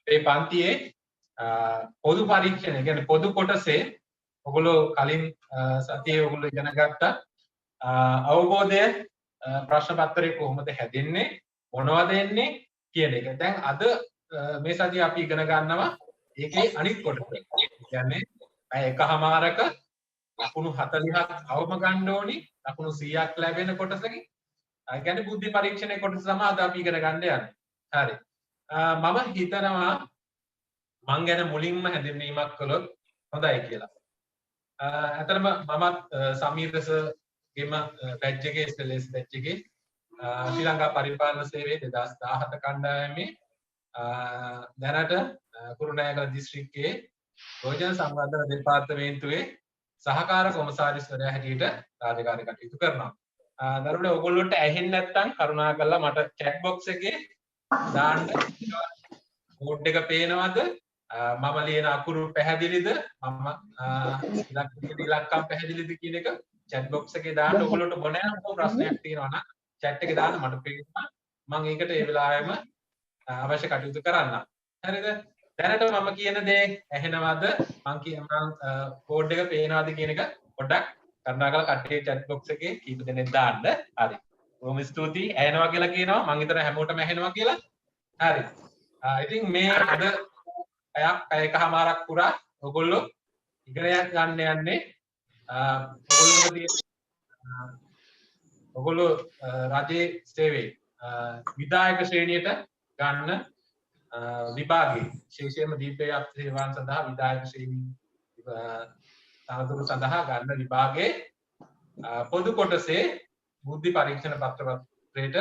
මේ පන්තියේ පොදු පරීක්ෂණ කියන්නේ පොදු කොටසේ ඔයගොල්ලෝ කලින් සතියේ ඔයගොල්ලෝ ඉගෙන ගත්ත අවබෝධය ප්‍රශ්න පත්‍රේ කොහොමද හැදෙන්නේ මොනවද එන්නේ කියන එක. දැන් අද මේ සතිය අපි ඉගෙන ගන්නවා ඒකේ අනිත් කොටස. කියන්නේ පැය එකමාරක ලකුණු 40ක් අවම ගන්න ඕනි. ලකුණු 100ක් ලැබෙන කොටසකින්. ඒ කියන්නේ බුද්ධි පරීක්ෂණයේ කොටස තමයි අද අපි ඉගෙන ගන්න යන්නේ. හරි. මම හිතනවා මං ගැන මුලින්ම හැඳින්වීමක් කළොත් හොඳයි කියලා. ඇත්තටම මමත් සමීරස ගෙම බැච් එකේ SLS බැච් එකේ ශ්‍රී ලංකා පරිපාලන සේවයේ 2017 කණ්ඩායමේ දැනට කුරුණෑගල දිස්ත්‍රික්කයේ යෝජන සංවර්ධන දෙපාර්තමේන්තුවේ සහකාර කොමසාරිස්වරයා හැටියට රාජකාරී කටයුතු කරනවා. දරුවනේ ඔයගොල්ලන්ට ඇහෙන්නේ නැත්නම් කරුණාකරලා මට chat box එකේ දාන්න. කෝඩ් එක පේනවද? මම ලියන අකුරු පැහැදිලිද? මම ඉලක්කම් පැහැදිලිද කියන එක chat box එකේ දාන්න. ඔයගොල්ලන්ට මොනෑම ප්‍රශ්නයක් තියෙනවා නම් chat එකේ දාන්න මට පේනවා. මම ඒකට ඒ වෙලාවෙම අවශ්‍ය කටයුතු කරන්නම්. හරිද? දැනට මම කියන දේ ඇහෙනවද? මම කෝඩ් එක පේනවද කියන එක පොඩ්ඩක් කරුණාකරලා කට්ටිය chat box එකේ කීප දෙනෙක් දාන්න. හරි. බොහොම ස්තුතියි. ඇහෙනවා කියලා කියනවා. මම හිතන හැමෝටම ඇහෙනවා කියලා. හරි. ඉතින් මේ අද පැය එකමාරක් පුරා ඔයගොල්ලෝ ඉගෙන ගන්න යන්නේ ඔයගොල්ලෝ රජයේ සේවයේ විධායක ශ්‍රේණියට ගන්න විභාගයේ විශේෂයෙන්ම දීප්තියක් සේවාවන් සඳහා විධායක ශ්‍රේණි තනතුරු සඳහා ගන්න විභාගයේ පොදු කොටසේ බුද්ධි පරීක්ෂණ පත්‍රයට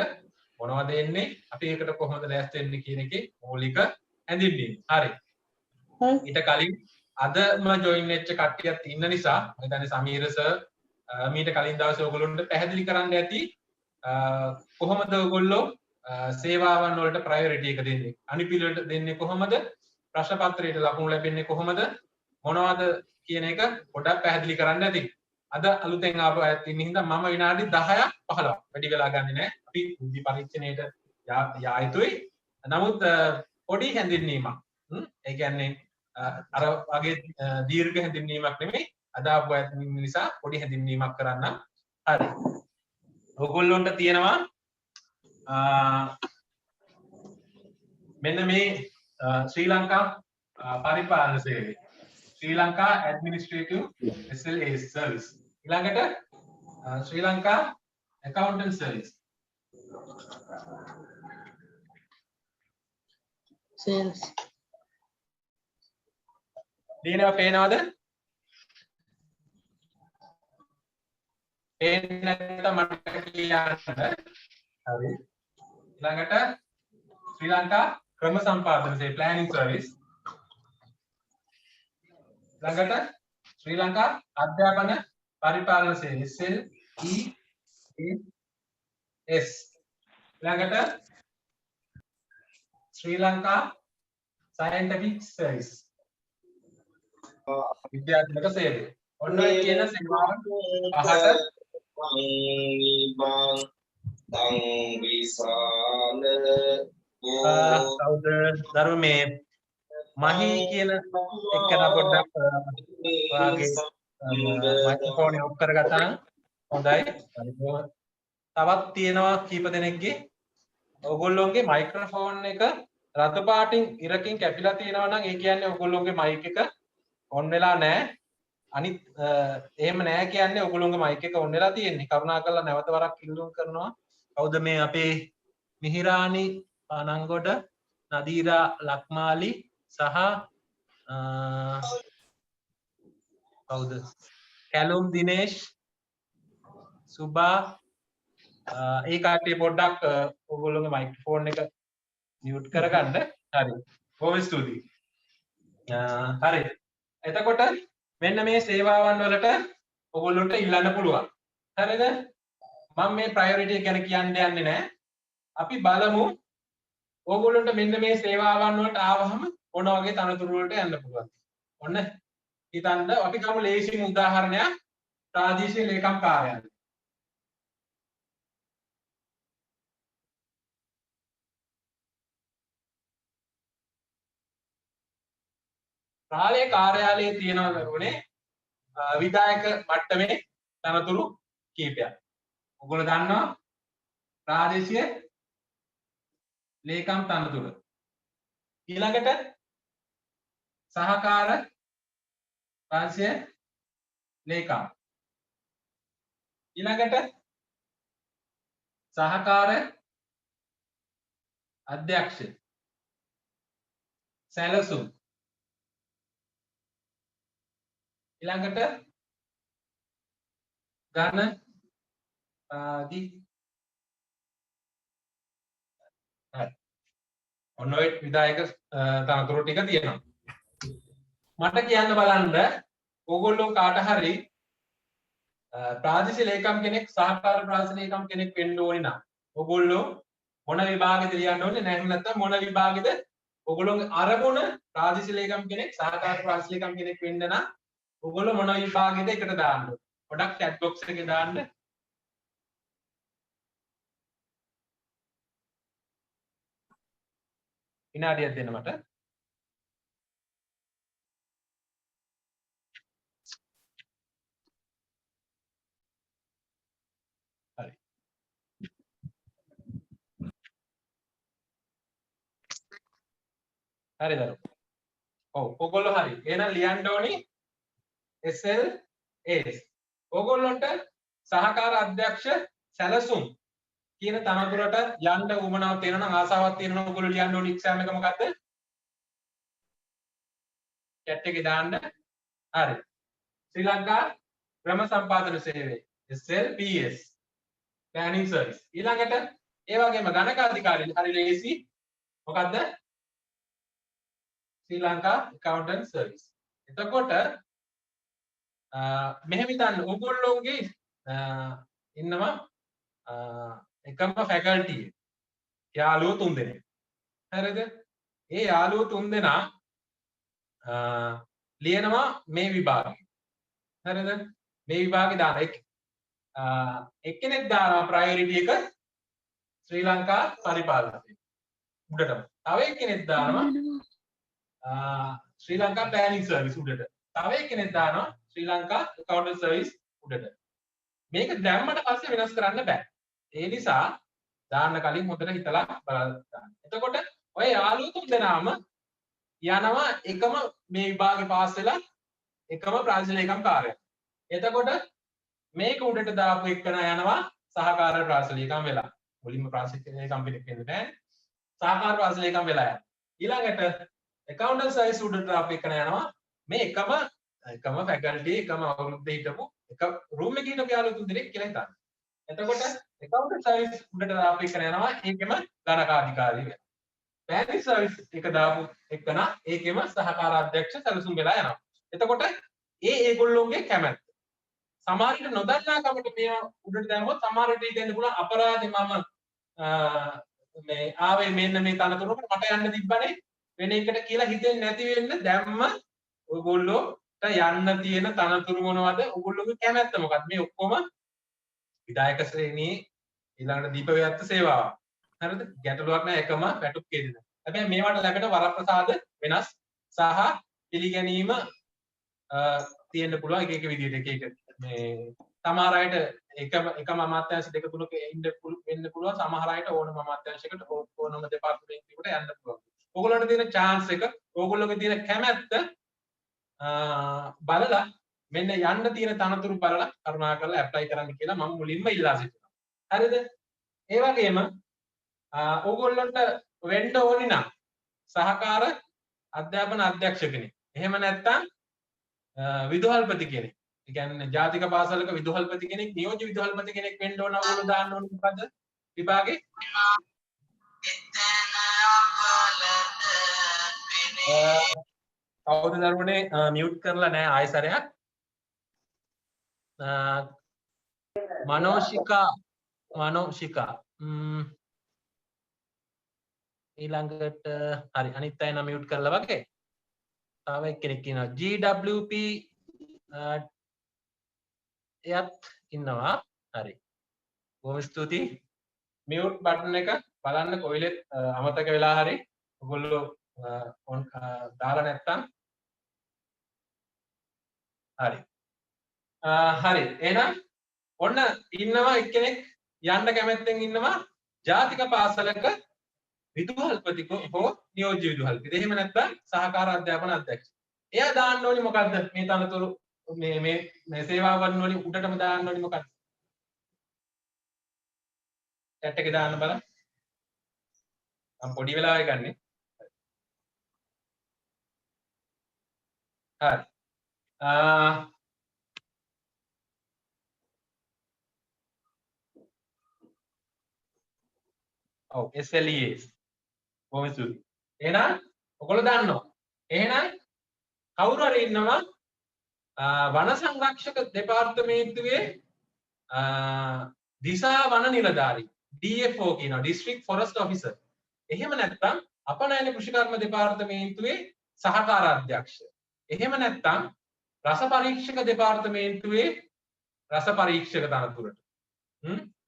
මොනවද එන්නේ අපි ඒකට කොහොමද ලෑස්ති වෙන්නේ කියන එකේ මූලික හැඳින්වීම. හරි. ඊට කලින් අදම ජොයින් වෙච්ච කට්ටියක් ඉන්න නිසා මම හිතන්නේ සමීර සර් මීට කලින් දවසේ ඔයගොල්ලන්ට පැහැදිලි කරන්න ඇති කොහොමද ඔයගොල්ලෝ සේවාවන් වලට ප්‍රයොරිටි එක දෙන්නේ අනිපිළිවෙලට දෙන්නේ කොහොමද ප්‍රශ්න පත්‍රයට ලකුණු ලැබෙන්නේ කොහොමද මොනවද කියන එක පොඩ්ඩක් පැහැදිලි කරන්න ඇති. අද අලුතෙන් ආපු අයත් ඉන්න හින්දා මම විනාඩි 10ක් 15ක් වැඩි වෙලා ගන්නෙ නෑ. අපි බුද්ධි පරීක්ෂණයට යා යුතුයි. නමුත් පොඩි හැඳින්වීමක්. ඒ කියන්නේ අර වගේ දීර්ඝ හැඳින්වීමක් නෙමෙයි. අද ආපු අයත් ඉන්න නිසා පොඩි හැඳින්වීමක් කරන්නම්. හරි. ඔයගොල්ලොන්ට තියෙනවා මෙන්න මේ ශ්‍රී ලංකා පරිපාලන සේවය. ශ්‍රී ලංකා ඇඩ්මිනිස්ට්‍රේටිව් SLA සර්විස්. ඊළඟට ශ්‍රී ලංකා ඇකවුන්ටන්ට් සර්විස්. සේල්ස්. දිනව පේනවද? පේන්නේ නැත්නම් මට කියන්න. හරි. ඊළඟට ශ්‍රී ලංකා ක්‍රම සම්පාදන සේවය ප්ලෑනින් සර්විස්. ඊළඟට ශ්‍රී ලංකා අධ්‍යාපන පරිපාලන සේවය SLEAS. ඊළඟට ශ්‍රී ලංකා සයන්ටිෆික් සර්විස් විද්‍යාත්මක සේවය. ඔන්න ඔය කියන සේවාවන් පහට කවුද දරුවෝ මේ මහි කියන එක්කන පොඩ්ඩක් ඔයාගේ මයික්‍රොෆෝන් ඔෆ් කරගත්තා නම් හොඳයි. තවත් තියෙනවා කීප දෙනෙක්ගේ ඔයගොල්ලෝගේ මයික්‍රොෆෝන් එක රතු පාටින් ඉරකින් කැපිලා තියෙනවා නම් ඒ කියන්නේ ඔයගොල්ලෝගේ මයික් එක ඔන් වෙලා නැහැ. අනිත් එහෙම නැහැ කියන්නේ ඔයගොල්ලෝගේ මයික් එක ඔන් වෙලා තියෙන්නේ. කරුණාකරලා නැවත වරක් ඉල්ලුම් කරනවා. කවුද මේ අපේ මිහිරානි පනංගොඩ නදීරා ලක්මාලි සහ කවුද කැලුම් දිනේෂ් සුබා ඒ කට්ටිය පොඩ්ඩක් ඔයගොල්ලෝගේ මයික්‍රොෆෝන් එක මියුට් කරගන්න. හරි. බොහොම ස්තුතියි. හරි. එතකොට මෙන්න මේ සේවාවන් වලට ඔයගොල්ලන්ට ඉල්ලන්න පුළුවන්. හරිද? මම මේ ප්‍රයොරිටි ගැන කියන්න යන්නේ නැහැ. අපි බලමු ඕගොල්ලන්ට මෙන්න මේ සේවාවන් වලට ආවහම මොන වගේ තනතුරු වලට යන්න පුළුවන්. ඔන්න හිතන්න අපි ගමු ලේසිම උදාහරණයක් ප්‍රාදේශීය ලේකම් කාර්යාලය. ප්‍රාලේ කාර්යාලයේ තියෙනවා කරුණේ විධායක මට්ටමේ තනතුරු කීපයක්. ඔයගොල්ලෝ දන්නවා ප්‍රාදේශීය ලේකම් තනතුර. ඊළඟට සහකාර ප්‍රාදේශීය ලේකම්. ඊළඟට සහකාර අධ්‍යක්ෂ සැලසුම්. ඊළඟට ඝන ඔන්න ඔය විධායක තනතුරු ටික තියෙනවා. මට කියන්න බලන්න ඕගොල්ලෝ කාට හරි ප්‍රාදේශීය ලේකම් කෙනෙක් සහකාර ප්‍රාදේශීය ලේකම් කෙනෙක් වෙන්න ඕනේ නම් ඕගොල්ලෝ මොන විභාගෙද ලියන්න ඕනේ නැත්නම් මොන විභාගෙද ඕගොල්ලෝගේ අරමුණ ප්‍රාදේශීය ලේකම් කෙනෙක් සහකාර ප්‍රාදේශීය ලේකම් කෙනෙක් වෙන්න නම් ඕගොල්ලෝ මොන විභාගෙද එකට දාන්න ඕනේ. පොඩක් chat box එකේ දාන්න. විනාඩියක් දෙන්න මට. හරි. හරි දරුවෝ. ඔව් ඔයගොල්ලෝ හරි. එහෙනම් ලියන්න ඕනි SLAs. ඕගොල්ලන්ට සහකාර අධ්‍යක්ෂ සැලසුම් කියන තනතුරට යන්න උවමනාවක් තියෙනවා නම් ආසාවක් තියෙනවා නම් ඔයගොල්ලෝ ලියන්න ඕනි එක්සෑම් එක මොකද්ද? chat එකේ දාන්න. හරි. ශ්‍රී ලංකා ක්‍රම සම්පාදන සේවය SLPS planning service. ඊළඟට ඒ වගේම ගණකාධිකාරී හරි ලේසි. මොකද්ද? ශ්‍රී ලංකා accountant service. එතකොට මෙහෙම හිතන්න ඕගොල්ලෝගේ ඉන්නවා එකම ෆැකල්ටි යාළුවෝ 3 දෙනෙක්. හරිද? ඒ යාළුවෝ 3 දෙනා ලියනවා මේ විභාගේ. හරිද? මේ විභාගේ දාන එක්කෙනෙක් දානවා ප්‍රයොරිටි එක ශ්‍රී ලංකා පරිපාලනය උඩටම. තව එක්කෙනෙක් දානවා ශ්‍රී ලංකා ප්ලෑනින් සර්විස් උඩට. තව එක්කෙනෙක් දානවා ශ්‍රී ලංකා accounting service උඩට. මේක දැම්මට පස්සේ වෙනස් කරන්න බෑ. ඒ නිසා දාන්න කලින් හොඳට හිතලා බලන්න. එතකොට ඔය යාළුවෝ 3 දෙනාම යනවා එකම මේ විභාගේ පාස් වෙලා එකම ප්‍රාදේශීය ලේකම් කාර්යයක්. එතකොට මේක උඩට දාපු එක්කන යනවා සහකාර ප්‍රාදේශීය ලේකම් වෙලා. මුලින්ම ප්‍රාදේශීය ලේකම් කෙනෙක් වෙන්න බෑ. සහකාර ප්‍රාදේශීය ලේකම් වෙලා යනවා. ඊළඟට accounting service උඩට දාපු එක්කන යනවා මේ එකම ෆැකල්ටි එකම අවුරුද්ද හිටපු එක රූම් එකේ හිටපු යාළුවෝ 3 දෙනෙක් කියලා හිතන්න. එතකොට accounting service උඩට දාපු එක්කන යනවා ඒකෙම ගණකාධිකාරී වෙනවා. planning service එක දාපු එක්කන ඒකෙම සහකාර අධ්‍යක්ෂ සැලසුම් වෙලා යනවා. එතකොට ඒගොල්ලෝගේ කැමැත්ත. සමහර විට නොදන්නා කමට මේ උඩට දැම්මොත් සමහර විට හිතෙන්න පුළුවන් අපරාධේ මම මේ ආවේ මෙන්න මේ තනතුරකට මට යන්න තිබ්බනේ වෙන එකට කියලා හිතෙන්නේ නැති වෙන්න දැම්ම ඔයගොල්ලෝට යන්න තියෙන තනතුරු මොනවද? ඔයගොල්ලෝගේ කැමැත්ත මොකක්ද? මේ ඔක්කොම විධායක ශ්‍රේණියේ ඊළඟට දීපව්‍යත්ත සේවාව. හරිද? ගැටලුවක් නැහැ එකම වැටුප් කේදෙන. හැබැයි මේවට ලැබෙන වරප්‍රසාද වෙනස් සහ පිළිගැනීම තියෙන්න පුළුවන් එක එක විදිහට එක මේ සමහර අයට එකම අමාත්‍යාංශ දෙක තුනක ඉන්න වෙන්න පුළුවන් සමහර අයට ඕනම අමාත්‍යාංශයකට ඕනම දෙපාර්තමේන්තුවකට යන්න පුළුවන්. ඕගොල්ලන්ට තියෙන chance එක ඕගොල්ලෝගේ තියෙන කැමැත්ත බලලා මෙන්න යන්න තියෙන තනතුරු බලලා කරුණාකරලා ඇප්ලයි කරන්න කියලා මම මුලින්ම ඉල්ලා සිටිනවා. හරිද? ඒ වගේම ඕගොල්ලන්ට වෙන්න ඕනි නම් සහකාර අධ්‍යාපන අධ්‍යක්ෂ කෙනෙක්. එහෙම නැත්නම් විදුහල්පති කෙනෙක්. ඒ කියන්නේ ජාතික පාසලක විදුහල්පති කෙනෙක්, නියෝජ්‍ය විදුහල්පති කෙනෙක් වෙන්න ඕන ඕගොල්ලෝ දාන්න ඕන මොකද්ද? විභාගේ කවුද දරුවනේ මියුට් කරලා නැහැ ආයෙසරයක්. මනෝෂිකා ඊළඟට හරි අනිත් අය නම් මියුට් කරලා වගේ. තව එක්කෙනෙක් ඉන්නවා GWP එයත් ඉන්නවා. හරි. බොහොම ස්තුතියි. මියුට් බටන් එක බලන්න කොයිලෙත් අමතක වෙලා හරි ඔයගොල්ලෝ දාලා නැත්තම් හරි. හරි. එහෙනම් ඔන්න ඉන්නවා එක්කෙනෙක් යන්න කැමැත්තෙන් ඉන්නවා ජාතික පාසලක විදුහල්පති හෝ නියෝජ්‍ය විදුහල්පති. එහෙම නැත්නම් සහකාර අධ්‍යාපන අධ්‍යක්ෂ. එයා දාන්න ඕනි මොකද්ද? මේ තනතුරු මේ සේවාවන් වලින් උඩටම දාන්න ඕනි මොකද්ද? chat එකේ දාන්න බලන්න. මම පොඩි වෙලාවෙ ගන්නෙ. හරි. ඔව් SLES බොහොම ස්තුතියි. එහෙනම් ඔයගොල්ලෝ දන්නවා. එහෙනම් කවුරු හරි ඉන්නවා වන සංරක්ෂක දෙපාර්තමේන්තුවේ දිසා වන නිලධාරී DFO කියනවා district forest officer. එහෙම නැත්නම් අපනයන කෘෂිකර්ම දෙපාර්තමේන්තුවේ සහකාර අධ්‍යක්ෂ. එහෙම නැත්නම් රස පරීක්ෂක දෙපාර්තමේන්තුවේ රස පරීක්ෂක තනතුරට.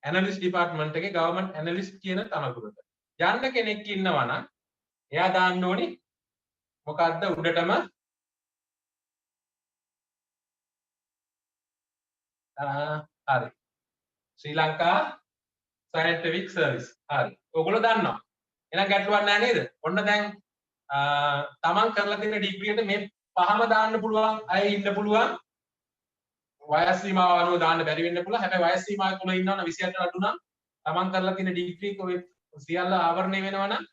ඇනලිස්ට් ඩිපාර්ට්මන්ට් එකේ ගවර්න්මන්ට් ඇනලිස්ට් කියන තනතුරට. යන්න කෙනෙක් ඉන්නවා නම් එයා දාන්න ඕනි මොකද්ද උඩටම හරි. ශ්‍රී ලංකා සයන්ටිෆික් සර්විස්. හරි. ඔයගොල්ලෝ දන්නවා. එහෙනම් ගැටලුවක් නැහැ නේද? ඔන්න දැන් තමන් කරලා තියෙන ඩිග්‍රියට මේ පහම දාන්න පුළුවන් අය ඉන්න පුළුවන්. වයස් සීමාව අනුව දාන්න බැරි වෙන්න පුළුවන්. හැබැයි වයස් සීමාව තුල ඉන්නවනම් 28ට අඩු නම් තමන් කරලා තියෙන ඩිග්‍රී එක ඔය සියල්ල ආවරණය වෙනවා නම්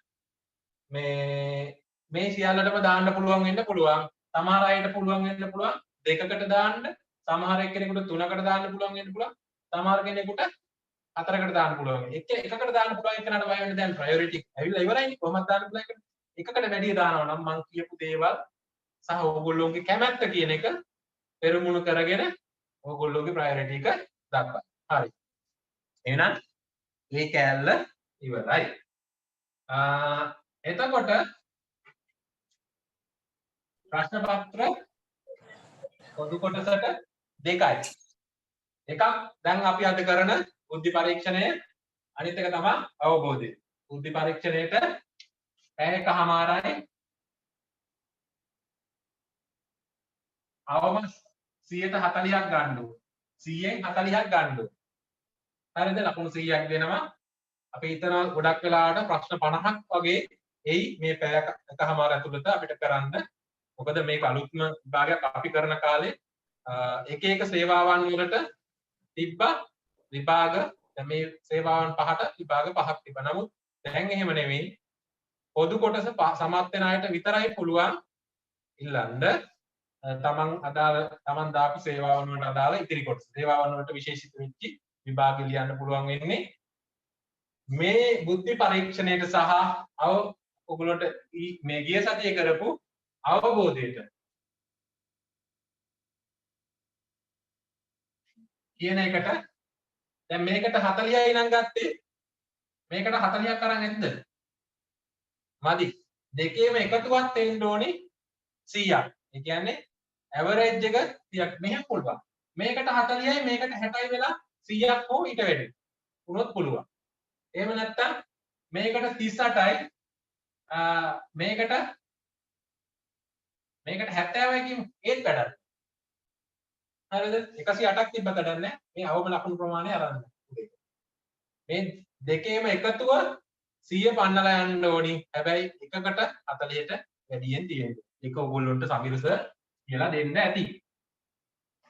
මේ සියල්ලටම දාන්න පුළුවන් වෙන්න පුළුවන්. සමහර අයට පුළුවන් වෙන්න පුළුවන් දෙකකට දාන්න. සමහර එක්කෙනෙකුට තුනකට දාන්න පුළුවන් වෙන්න පුළුවන්. සමහර කෙනෙකුට හතරකට දාන්න පුළුවන්. එකකට දාන්න පුළුවන් එකනට බය වෙන්න දැන් ප්‍රයොරිටි ඇවිල්ලා ඉවරයිනේ. කොහොමද දාන්න පුළුවන් එකට? එකකට වැඩිය දානවා නම් මම කියපු දේවල් සහ ඕගොල්ලෝගේ කැමැත්ත කියන එක පෙරමුණු කරගෙන ඕගොල්ලෝගේ ප්‍රයොරිටි එක දක්වන්න. හරි. එහෙනම් මේ කෑල්ල ඉවරයි. එතකොට ප්‍රශ්න පත්‍ර පොදු කොටසට දෙකයි. එකක් දැන් අපි අද කරන බුද්ධි පරීක්ෂණය, අනිත් එක තමයි අවබෝධය. බුද්ධි පරීක්ෂණයට පැයකමාරයි අවම 140ක් ගන්න ඕන. 100න් 40ක් ගන්න ඕන. හරිද? ලකුණු 100ක් දෙනවා. අපි හිතනවා ගොඩක් වෙලාවට ප්‍රශ්න 50ක් වගේ එයි මේ පැයකමාර ඇතුළත අපිට කරන්න. මොකද මේක අලුත්ම විභාගයක් අපි කරන කාලේ එක එක සේවාවන් වලට තිබ්බා විභාග. දැන් මේ සේවාවන් පහට විභාග පහක් තිබ්බා. නමුත් දැන් එහෙම නෙවෙයි. පොදු කොටස සමත් වෙන අයට විතරයි පුළුවන් ඉල්ලන්න. තමන් දාපු සේවාවන් වලට අදාළ ඉතිරි කොටස. සේවාවන් වලට විශේෂිත වෙච්ච විභාග ලියන්න පුළුවන් වෙන්නේ මේ බුද්ධි පරීක්ෂණයට සහ ඔයගොල්ලන්ට මේ ගිය සතියේ කරපු අවබෝධයට කියන එකට. දැන් මේකට 40යි නම් ගත්තේ මේකට 40ක් අරන් නැද්ද? මදි. දෙකේම එකතුවක් එන්න ඕනේ 100ක්. ඒ කියන්නේ ඇවරේජ් එක 30ක් මෙහෙම පුළුවන්. මේකට 40යි මේකට 60යි වෙලා 100ක් හෝ ඊට වැඩි වුණොත් පුළුවන්. එහෙම නැත්නම් මේකට 38යි මේකට 70යි කියමු. ඒත් වැඩක්. හරිද? 108ක් තිබ්බ වැඩක් නැහැ. මේ අවම ලකුණු ප්‍රමාණය අරන්. මේ දෙකේම එකතුව 100 පන්නලා යන්න ඕනි. හැබැයි එකකට 40ට වැඩියෙන් තියෙන්නේ. ඒක ඔයගොල්ලන්ට සමීර සර් කියලා දෙන්න ඇති.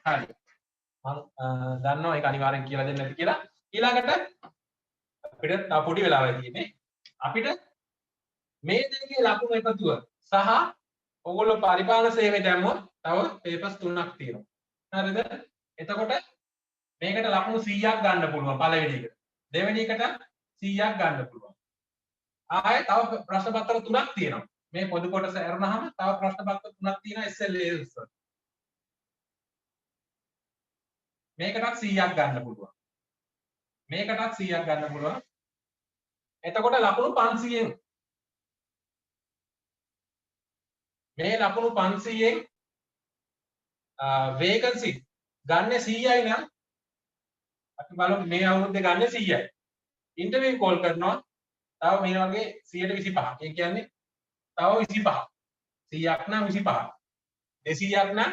හරි. මම දන්නවා ඒක අනිවාර්යෙන් කියලා දෙන්න ඇති කියලා. ඊළඟට අපිට තව පොඩි වෙලාවක් තියෙන්නේ. අපිට මේ දෙකේ ලකුණු එකතුව සහ ඔයගොල්ලෝ පරිපාලන සේවය දැම්මොත් තව පේපර්ස් 3ක් තියෙනවා. හරිද? එතකොට මේකට ලකුණු 100ක් ගන්න පුළුවන් පළවෙනි එකට. දෙවෙනි එකට 100ක් ගන්න පුළුවන්. ආයෙ තව ප්‍රශ්න පත්‍ර 3ක් තියෙනවා. මේ පොදු කොටස අරනහම තව ප්‍රශ්න පත්‍ර 3ක් තියෙනවා SLAs. මේකටත් 100ක් ගන්න පුළුවන්. මේකටත් 100ක් ගන්න පුළුවන්. එතකොට ලකුණු 500න් මේ ලකුණු 500න් වේකන්සි ගන්න 100යි නම් අපි බලමු මේ අවුරුද්දේ ගන්න 100යි. ඉන්ටර්විව් කෝල් කරනවා තව මේ වගේ 125ක්. ඒ කියන්නේ තව 25ක්. 100ක් නම් 25ක්. 200ක් නම්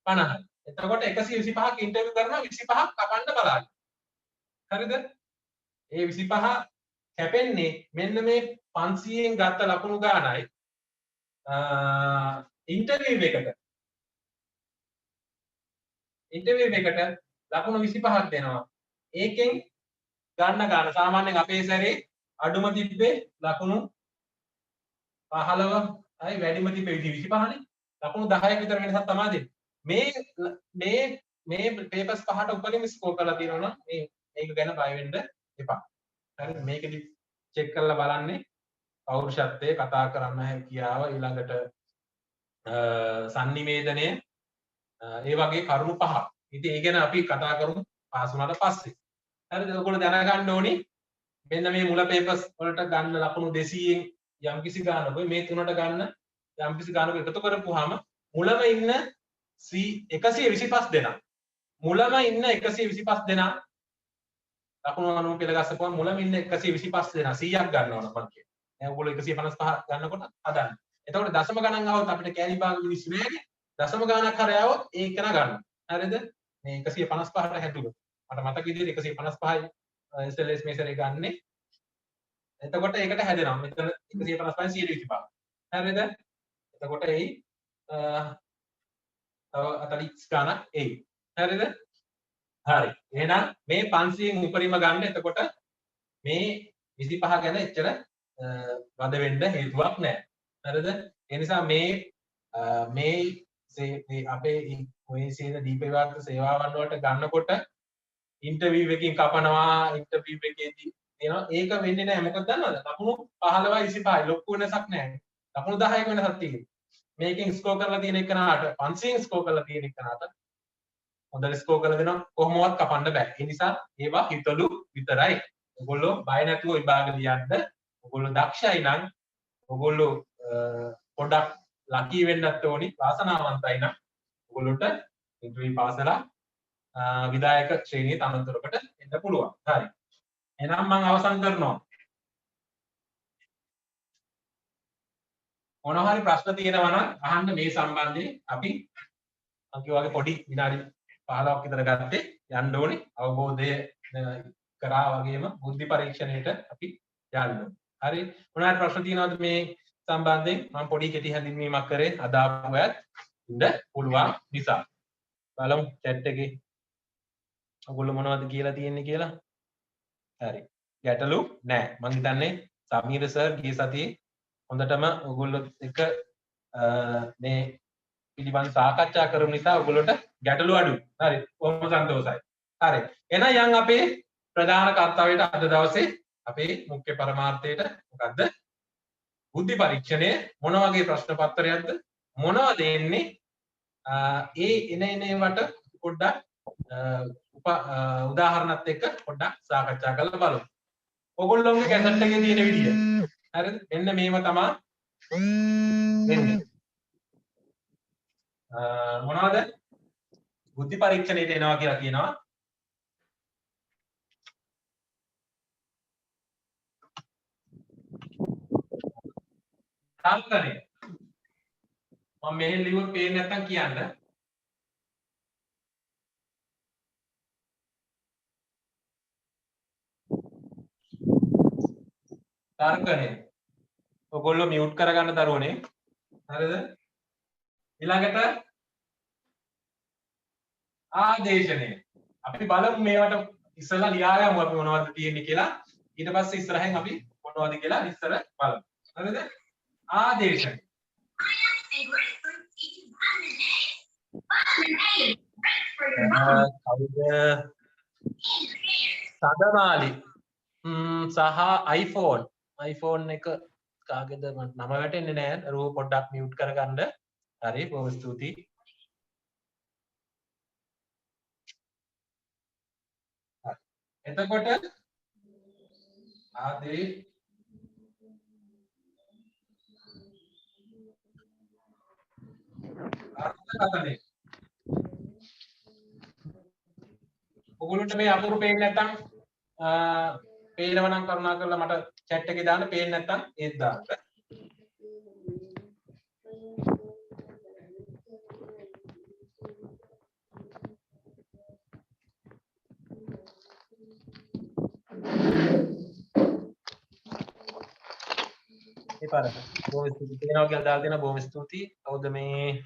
50. එතකොට 125ක් ඉන්ටර්වියු කරනවා 25ක් කපන්න බලන්න. හරිද? ඒ 25 කැපෙන්නේ මෙන්න මේ 500න් ගත්ත ලකුණු ගානයි ඉන්ටර්වියු එකට. ඉන්ටර්වියු එකට ලකුණු 25ක් දෙනවා. ඒකෙන් ගන්න ගාන සාමාන්‍යයෙන් අපේ සැරේ අඩුම තිබ්බේ ලකුණු 15යි වැඩිම තිබ්බේ 25නේ. ලකුණු 10ක විතර වෙනසක් තමයි දෙන්නේ. මේ පේපර්ස් පහට උපරිම ස්කෝර් කරලා තියෙනවා නම් මේක ගැන බය වෙන්න එපා. හරිද? මේකෙදි චෙක් කරලා බලන්නේ පෞරුෂත්වයේ කතා කරන්න හැකියාව ඊළඟට sannivedanaye ඒ වගේ කරුණු පහක්. ඉතින් ඒ ගැන අපි කතා කරමු පාස් වුණාට පස්සේ. හරිද? ඔයගොල්ලෝ දැනගන්න ඕනි මෙන්න මේ මුල පේපර්ස් වලට ගන්න ලකුණු 200න් යම්කිසි ගානක මේ තුනට ගන්න යම්කිසි ගානක එකතු කරපුවාම මුලම ඉන්න 125 දෙනා මුලම ඉන්න 125 දෙනා ලකුණු 90 පෙළ ගස්සපුවාම මුලම ඉන්න 125 දෙනා 100ක් ගන්නවා නම් මම කියන්නේ. දැන් ඔයගොල්ලෝ 155 ගන්නකොට හදන්න. එතකොට දශම ගණන් આવොත් අපිට කෑලි භාග මිනිස්සු නෑනේ. දශම ගණනක් හරි આવොත් ඒක න ගන්න. හරිද? මේ 155ට හැදුවොත් මට මතක විදිහට 155යි SLS මේ සැරේ ගන්නෙ. එතකොට ඒකට හැදෙනවා. මෙතන 155 125. හරිද? එතකොට එයි තව 40 ගණක් එයි. හරිද? හරි. එහෙනම් මේ 500න් උපරිම ගන්න. එතකොට මේ 25 ගැන එච්චර වද වෙන්න හේතුවක් නැහැ. හරිද? ඒ නිසා මේ අපේ ඔය සේන දීපේවාර්ත සේවාවන් වලට ගන්නකොට ඉන්ටර්විව් එකකින් කපනවා ඉන්ටර්විව් එකේදී එනවා ඒක වෙන්නේ නැහැ මොකද දන්නවද ලකුණු 15යි 25යි ලොකු වෙනසක් නැහැ ලකුණු 10ක වෙනසක් තියෙනවා මේකෙන් ස්කෝර් කරලා තියෙන එකනට 500න් ස්කෝර් කරලා තියෙන එකනට හොඳට ස්කෝර් කරලා දෙනවා කොහොමවත් කපන්න බෑ ඒ නිසා ඒවා හිතලු විතරයි ඔයගොල්ලෝ බය නැතුව විභාග ලියන්න ඔයගොල්ලෝ දක්ෂයි නම් ඔයගොල්ලෝ පොඩක් ලකී වෙන්නත් ඕනි වාසනාවන්තයි නම් ඔයගොල්ලොන්ට ඉන්ටර්විව් පාසලා විදායක ශ්‍රේණියේ තනතුරකට එන්න පුළුවන්. හරි. එහෙනම් මම අවසන් කරනවා. මොනවා හරි ප්‍රශ්න තියෙනවා නම් අහන්න මේ සම්බන්ධයෙන් අපි වගේ පොඩි විනාඩි 15ක් විතර ගත්තේ යන්න ඕනේ. අවබෝධය කරා වගේම බුද්ධි පරීක්ෂණයට අපි යන්න ඕනේ. හරි. මොනවා හරි ප්‍රශ්න තියෙනවද මේ සම්බන්ධයෙන්? මම පොඩි කෙටි හැඳින්වීමක් කරේ අද ආපුවත් ඉන්න පුළුවන් නිසා. බලමු chat එකේ ඔයගොල්ලෝ මොනවද කියලා තියෙන්නේ කියලා. හරි. ගැටලු නැහැ. මම හිතන්නේ සමීර සර් ගිය සතියේ හොඳටම ඔයගොල්ලොත් එක්ක මේ පිළිබඳ සාකච්ඡා කරමු නිසා ඔයගොල්ලොට ගැටලු අඩුයි. හරි. කොහොම සන්තෝෂයි. හරි. එහෙනම් යන් අපේ ප්‍රධාන කර්තව්‍යයට අද දවසේ අපේ මුඛ්‍ය පරමාර්ථයට මොකද්ද? බුද්ධි පරීක්ෂණය මොන වගේ ප්‍රශ්න පත්‍රයක්ද? මොනවද එන්නේ? එන ඒවට පොඩ්ඩක් උදාහරණත් එක්ක පොඩ්ඩක් සාකච්ඡා කරලා බලමු. ඔයගොල්ලෝගේ කැසට් එකේ තියෙන විදිය. හරිද? මෙන්න මේව තමයි වෙන්නේ. මොනවද? බුද්ධි පරීක්ෂණයට එනවා කියලා කියනවා. තර්කණය. මම මෙහෙන් ලිව්වොත් පේන්නේ නැත්තම් කියන්න. තර්කණය. ඔයගොල්ලෝ මියුට් කරගන්න දරුවනේ. හරිද? ඊළඟට ආදේශනය. අපි බලමු මේවට ඉස්සලා ලියාගමු අපි මොනවද තියෙන්නේ කියලා. ඊට පස්සේ ඉස්සරහින් අපි මොනවද කියලා ඉස්සර බලමු. හරිද? ආදේශනය. කවුද? සදමාලි. සහ iPhone එක කාගේද මට නම වැටෙන්නේ නැහැ. දරුවෝ පොඩ්ඩක් මියුට් කරගන්න. හරි බොහොම ස්තුතියි. එතකොට ආදී අර්ථකථනය. ඔයගොල්ලන්ට මේ අකුරු පේන්නේ නැත්නම් පේනව නම් කරුණාකරලා මට chat එකේ දාන්න පේන්නේ නැත්නම් ඒත් දාන්න. ඒ පාර බොහොම ස්තුතියි කියනවා කියලා දාලා දෙනවා බොහොම ස්තුතියි කවුද මේ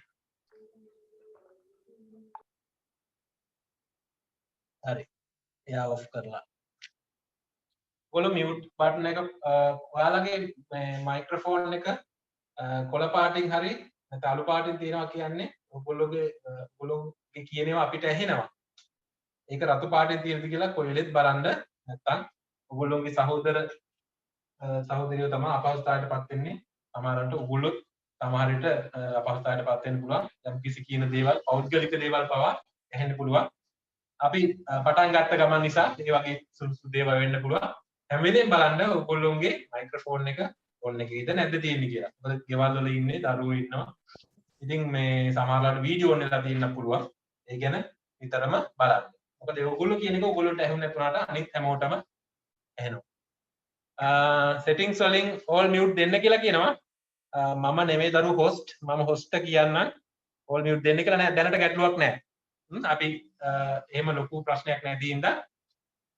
හරි එයා ඔෆ් කරලා ඔයගොල්ලෝ මියුට් බටන් එක ඔයාලගේ මේ මයික්‍රොෆෝන් එක කොළ පාටින් හරි නැත්නම් අලු පාටින් තියෙනවා කියන්නේ ඔයගොල්ලෝගේ කියනවා අපිට ඇහෙනවා ඒක රතු පාටින් තියෙනද කියලා කොහෙලෙත් බලන්න නැත්නම් ඔයගොල්ලෝගේ සහෝදරියෝ තමයි අපහසුතාවයටපත් වෙන්නේ සමහරවිට ඔයගොල්ලෝ සමහර විට අපහසුතාවයටපත් වෙන්න පුළුවන් යම් කිසි කියන දේවල් පෞද්ගලික දේවල් පවා ඇහෙන්න පුළුවන් අපි පටන් ගත්ත ගමන් නිසා ඒ වගේ සුළු දේවල් වෙන්න පුළුවන් හැම වෙලේම බලන්න ඔයගොල්ලෝගේ මයික්‍රොෆෝන් එක ඔන් එකේද නැද්ද තියෙන්නේ කියලා මොකද ගෙවල් වල ඉන්නේ දරුවෝ ඉන්නවා ඉතින් මේ සමහරවිට වීඩියෝ ඔන් එකලා තියෙන්න පුළුවන් ඒ ගැන විතරම බලන්න මොකද ඔයගොල්ලෝ කියන එක ඔයගොල්ලන්ට ඇහුනේ නැතුණාට අනිත් හැමෝටම ඇහෙනවා settings වලින් all mute දෙන්න කියලා කියනවා මම නෙමෙයි දරු host මම host කියන්නම් all mute දෙන්න කියලා නෑ දැනට ගැටලුවක් නෑ අපි එහෙම ලොකු ප්‍රශ්නයක් නැති ඉඳන්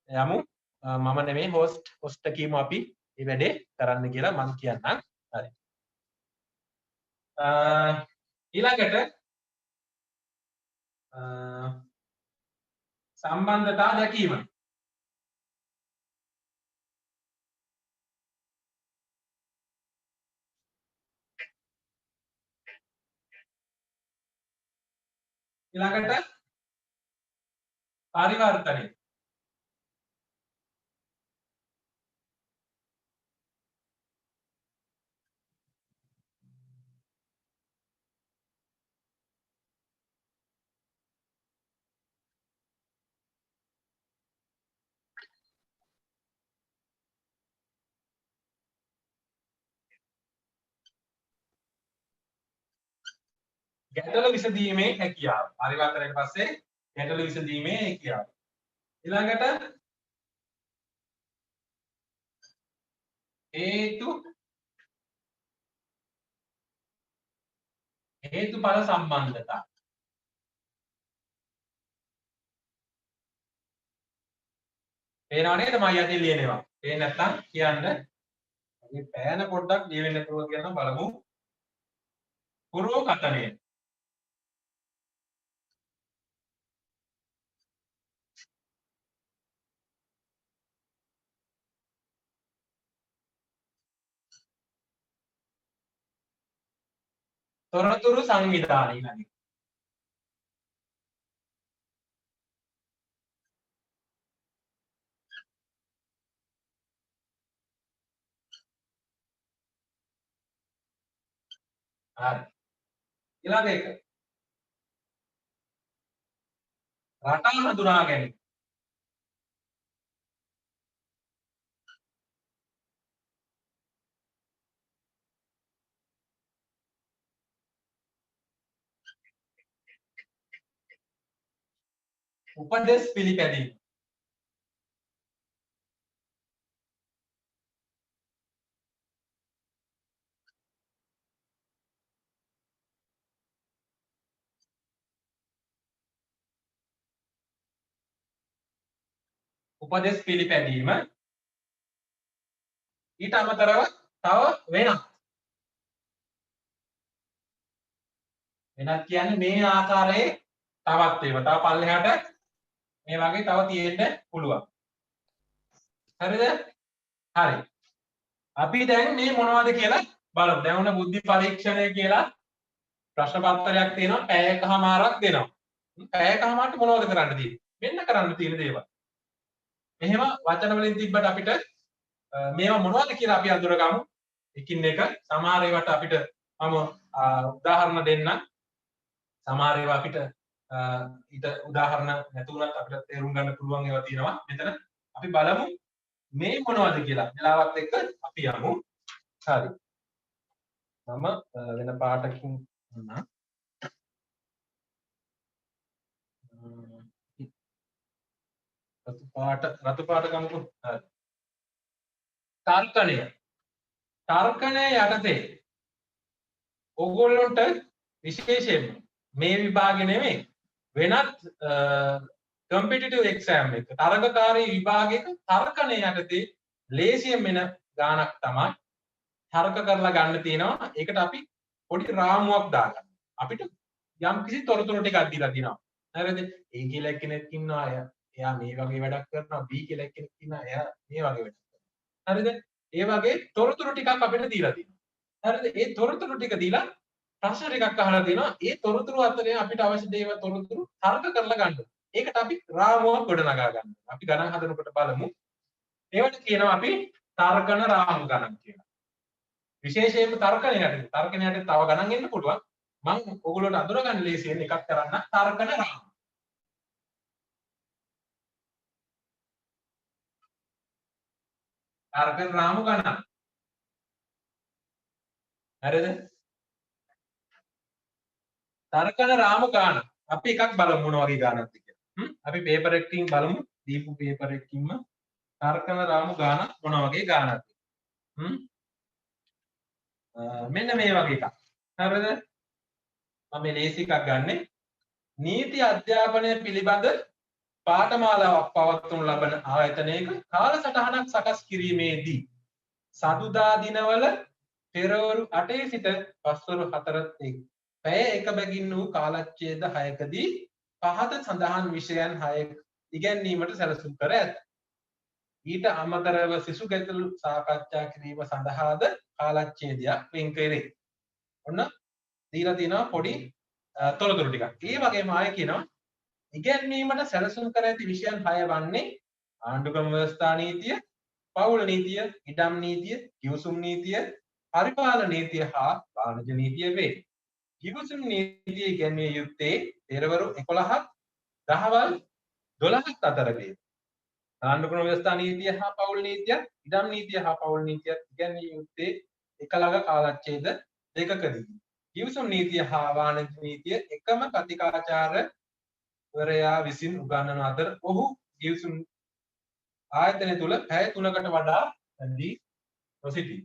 යමු මම නෙමෙයි host කියමු අපි මේ වැඩේ කරන්න කියලා මම කියන්නම් හරි ඊළඟට සම්බන්ධතා දැකීම ඊළඟට පරිවර්තනය ගැටලු විසඳීමේ හැකියාව පරිවර්තනයට පස්සේ ගැටලු විසඳීමේ හැකියාව ඊළඟට හේතුඵල සම්බන්ධතා පේනව නේද මම යටින් ලියනවා පේන්නේ නැත්නම් කියන්න මේ පෑන පොඩ්ඩක් ලියවෙන්න පුළුවන් කියලා බලමු පුරෝකතනය තොරතුරු සංවිධානය ඊළඟට හරි ඊළඟ එක රටා හඳුනා ගැනීම උපදෙස් පිළිපැදීම උපදෙස් පිළිපැදීම ඊට අමතරව තව වෙනත් කියන්නේ මේ ආකාරයේ තවත් ඒවා තව පල්ලෙහාට මේ වගේ තව තියෙන්න පුළුවන් හරිද හරි අපි දැන් මේ මොනවද කියලා බලමු දැන් උන බුද්ධි පරීක්ෂණය කියලා ප්‍රශ්න පත්‍රයක් තියෙනවා පැයකමාරක් දෙනවා පැයකමාරට මොනවද කරන්න තියෙන්නේ මෙන්න කරන්න තියෙන දේවල් මෙහෙම වචන වලින් තිබ්බට අපිට මේවා මොනවද කියලා අපි අඳුරගමු එකින් එක සමහර ඒවාට අපිට මම උදාහරණ දෙන්නම් සමහර ඒවා අපිට ඊට උදාහරණ නැතුණත් අපිට තේරුම් ගන්න පුළුවන් ඒවා තියෙනවා මෙතන අපි බලමු මේ මොනවද කියලා වෙලාවත් එක්ක අපි යමු හරි මම වෙන පාටකින් දුන්නා රතු පාට ගමුකෝ හරි තර්කණය යටතේ ඕගොල්ලොන්ට විශේෂයෙන්ම මේ විභාගේ නෙමෙයි වෙනත් කම්පිටිටිව් එක්සෑම් එක තරගකාරී විභාගයක තර්කණය යටතේ ලේසියෙන් වෙන ගානක් තමයි තර්ක කරලා ගන්න තියෙනවා. ඒකට අපි පොඩි රාමුවක් දාගන්න. අපිට යම් කිසි තොරතුරු ටිකක් දීලා තියෙනවා. හරිද? A කියලා කෙනෙක් ඉන්නවා. එයා මේ වගේ වැඩක් කරනවා. B කියලා කෙනෙක් ඉන්නවා. එයා මේ වගේ වැඩක් කරනවා. හරිද? ඒ වගේ තොරතුරු ටිකක් අපිට දීලා තියෙනවා. හරිද? ඒ තොරතුරු ටික දීලා ප්‍රශ්න ටිකක් අහලා තියෙනවා. ඒ තොරතුරු අතරේ අපිට අවශ්‍ය දේවල් තොරතුරු තර්ක කරලා ගන්න. ඒකට අපි රාමුවක් ගොඩනගා ගන්නවා. අපි ගණන් හදනකොට බලමු. ඒවට කියනවා අපි තර්කන රාමු ගණන් කියලා. විශේෂයෙන්ම තර්කණයට තව ගණන් එන්න පුළුවන්. මම ඔයගොල්ලෝට අඳුරගන්න ලේසියෙන් එකක් කරන්න තර්කන රාමු. තර්කන රාමු ගණන්. හරිද? තර්කන රාමු ගාන. අපි එකක් බලමු මොන වගේ ගානක්ද කියලා. අපි පේපර් එකකින් බලමු. දීපු පේපර් එකකින්ම තර්කන රාමු ගාන මොන වගේ ගානක්ද? මෙන්න මේ වගේ එකක්. හරිද? මම මේ ලේසි එකක් ගන්නෙ. නීති අධ්‍යාපනය පිළිබඳ පාඨමාලාවක් පවත්වනු ලබන ආයතනයක කාලසටහනක් සකස් කිරීමේදී සදුදා දිනවල පෙරවරු 8 සිට පස්වරු 4 පැය එක බැගින් වූ කාලච්ඡේද 6කදී පහත සඳහන් විෂයන් 6 ඉගැන්වීමට සැලසුම් කර ඇත. ඊට අමතරව සිසු ගැටළු සාකච්ඡා කිරීම සඳහාද කාලච්ඡේදයක් වෙන් කෙරේ. ඔන්න දීලා තියෙනවා පොඩි තොරතුරු ටිකක්. ඒ වගේම ආයෙ කියනවා ඉගැන්වීමට සැලසුම් කර ඇති විෂයන් 6 වන්නේ ආණ්ඩුක්‍රම ව්‍යවස්ථා නීතිය, පවුල් නීතිය, ඉඩම් නීතිය, කිව්සුම් නීතිය, පරිපාලන නීතිය හා වාණිජ නීතිය වේ. කිව්සුම් නීතිය ඉගැන්විය යුත්තේ පෙරවරු 11ක් දහවල් 12ක් අතර වේ. ආණ්ඩුක්‍රම ව්‍යවස්ථා නීතිය හා පවුල් නීතිය, ඉඩම් නීතිය හා පවුල් නීතිය ඉගැන්විය යුත්තේ එකලග කාලච්ඡේද දෙකකදී. කිව්සුම් නීතිය හා වාණිජ නීතිය එකම කතිකාචාර්යවරයා විසින් උගන්වන අතර ඔහු කිව්සුම් ආයතනය තුල පැය 3කට වඩා වැඩි නොසිටී.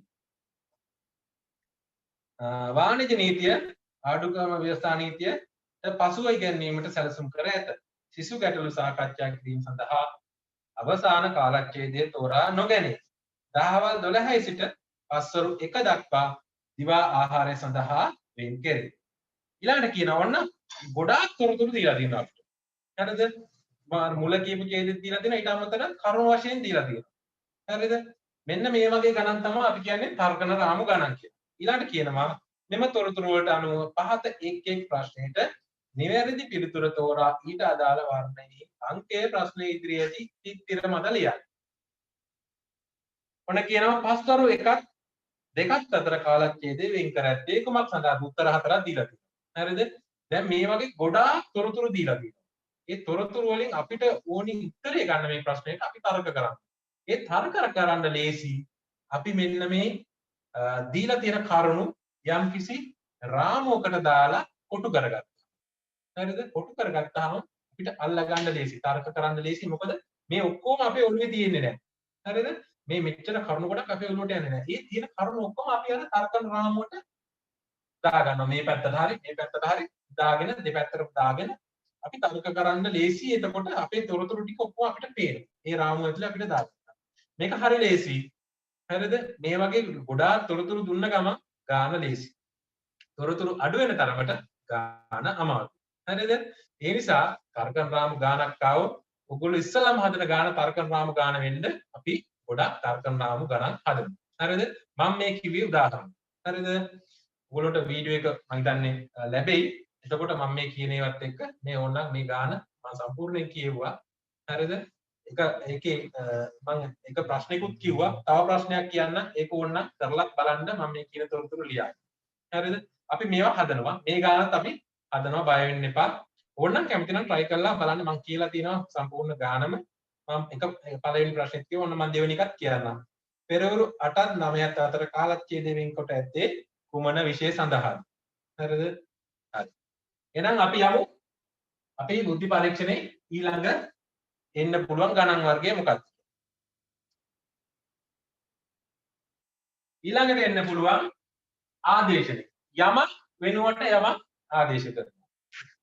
වාණිජ නීතිය ආණ්ඩුක්‍රම ව්‍යවස්ථා නීතියට පසුව ඉගැන්වීමට සැලසුම් කර ඇත. සිසු ගැටළු සාකච්ඡා කිරීම සඳහා අවසාන කාලච්ඡේදය තෝරා නොගැනේ. දහවල් 12 සිට පස්වරු 1 දක්වා දිවා ආහාරය සඳහා වෙන් කෙරේ. ඊළඟට කියනවා ඔන්න ගොඩාක් තොරතුරු දීලා තියෙනවා අපිට. හරිද? මුල කියපු ඡේදෙත් දීලා තියෙනවා ඊට අමතරව කරුණු වශයෙන් දීලා තියෙනවා. හරිද? මෙන්න මේ වගේ ගණන් තමයි අපි කියන්නේ තර්කන රාමු ගණන් කියලා. ඊළඟට කියනවා මෙම තොරතුරු වලට අනුව පහත එක් එක් ප්‍රශ්නයට නිවැරදි පිළිතුර තෝරා ඊට අදාළ වර්ණයේ අංකය ප්‍රශ්නයේ ඉදිරියේදී තිර මත ලියන්න. ඔන්න කියනවා පස්වරු 1ක් 2ක් අතර කාලච්ඡේදය වෙන් කර ඇත්තේ කුමක් සඳහාද? උත්තර 4ක් දීලා තියෙනවා. හරිද? දැන් මේ වගේ ගොඩාක් තොරතුරු දීලා තියෙනවා. ඒ තොරතුරු වලින් අපිට ඕනි උත්තරය ගන්න මේ ප්‍රශ්නෙට අපි තර්ක කරන්න. ඒ තර්ක කරන්න ලේසි. අපි මෙන්න මේ දීලා තියෙන කරුණු යම්කිසි රාමුවකට දාලා කොටු කරගත්තා. හරිද? කොටු කරගත්තාම අපිට අල්ල ගන්න ලේසි. තර්ක කරන්න ලේසි. මොකද මේ ඔක්කොම අපේ ඔළුවේ තියෙන්නේ නැහැ. හරිද? මේ මෙච්චර කරුණු කොටක් අපේ ඔළුවට යන්නේ නැහැ. ඒ තියෙන කරුණු ඔක්කොම අපි අර තර්කන රාමුවට දාගන්නවා. මේ පැත්තට හරි මේ පැත්තට හරි දාගෙන දෙපැත්තට දාගෙන අපි තර්ක කරන්න ලේසි. එතකොට අපේ තොරතුරු ටික ඔක්කොම අපිට පේනවා. ඒ රාමුව ඇතුලේ අපිට දාගන්න. මේක හරි ලේසි. හරිද? මේ වගේ ගොඩාක් තොරතුරු දුන්න ගමන් ගාන ලේසි. තොරතුරු අඩු වෙන තරමට ගාන අමාරුයි. හරිද? ඒ නිසා තර්කන රාමු ගානක් ආවොත් ඔයගොල්ලෝ ඉස්සලම හදන ගාන තර්කන රාමු ගාන වෙන්න අපි ගොඩක් තර්කන රාමු ගණන් හදමු. හරිද? මම මේ කිව්වේ උදාහරණ. හරිද? ඔයගොල්ලෝට වීඩියෝ එක මම හිතන්නේ ලැබෙයි. එතකොට මම මේ කියන ඒවත් එක්ක මේ ඕනනම් මේ ගාන මම සම්පූර්ණයෙන් කියෙව්වා. හරිද? ඒකේ මම එක ප්‍රශ්නයකුත් කිව්වා. තව ප්‍රශ්නයක් කියන්න ඒක ඕනනම් කරලා බලන්න මම මේ කියන තොරතුරු ලියන්න. හරිද? අපි මේවා හදනවා. මේ ගානත් අපි හදනවා බය වෙන්න එපා. ඕනනම් කැමති නම් try කරලා බලන්න මම කියලා තියෙනවා සම්පූර්ණ ගානම. මම එක පළවෙනි ප්‍රශ්නෙත් කිව්වා. ඔන්න මම දෙවෙනි එකත් කියන්නම්. පෙරවරු 8ත් 9ත් අතර කාලච්ඡේදය වෙන්කොට ඇත්තේ කුමන විෂය සඳහාද? හරිද? හරි. එහෙනම් අපි යමු අපේ බුද්ධි පරීක්ෂණේ ඊළඟ එන්න පුළුවන් ගණන් වර්ගය මොකක්ද? ඊළඟට එන්න පුළුවන් ආදේශනේ. යමක් වෙනුවට යමක් ආදේශ කරනවා.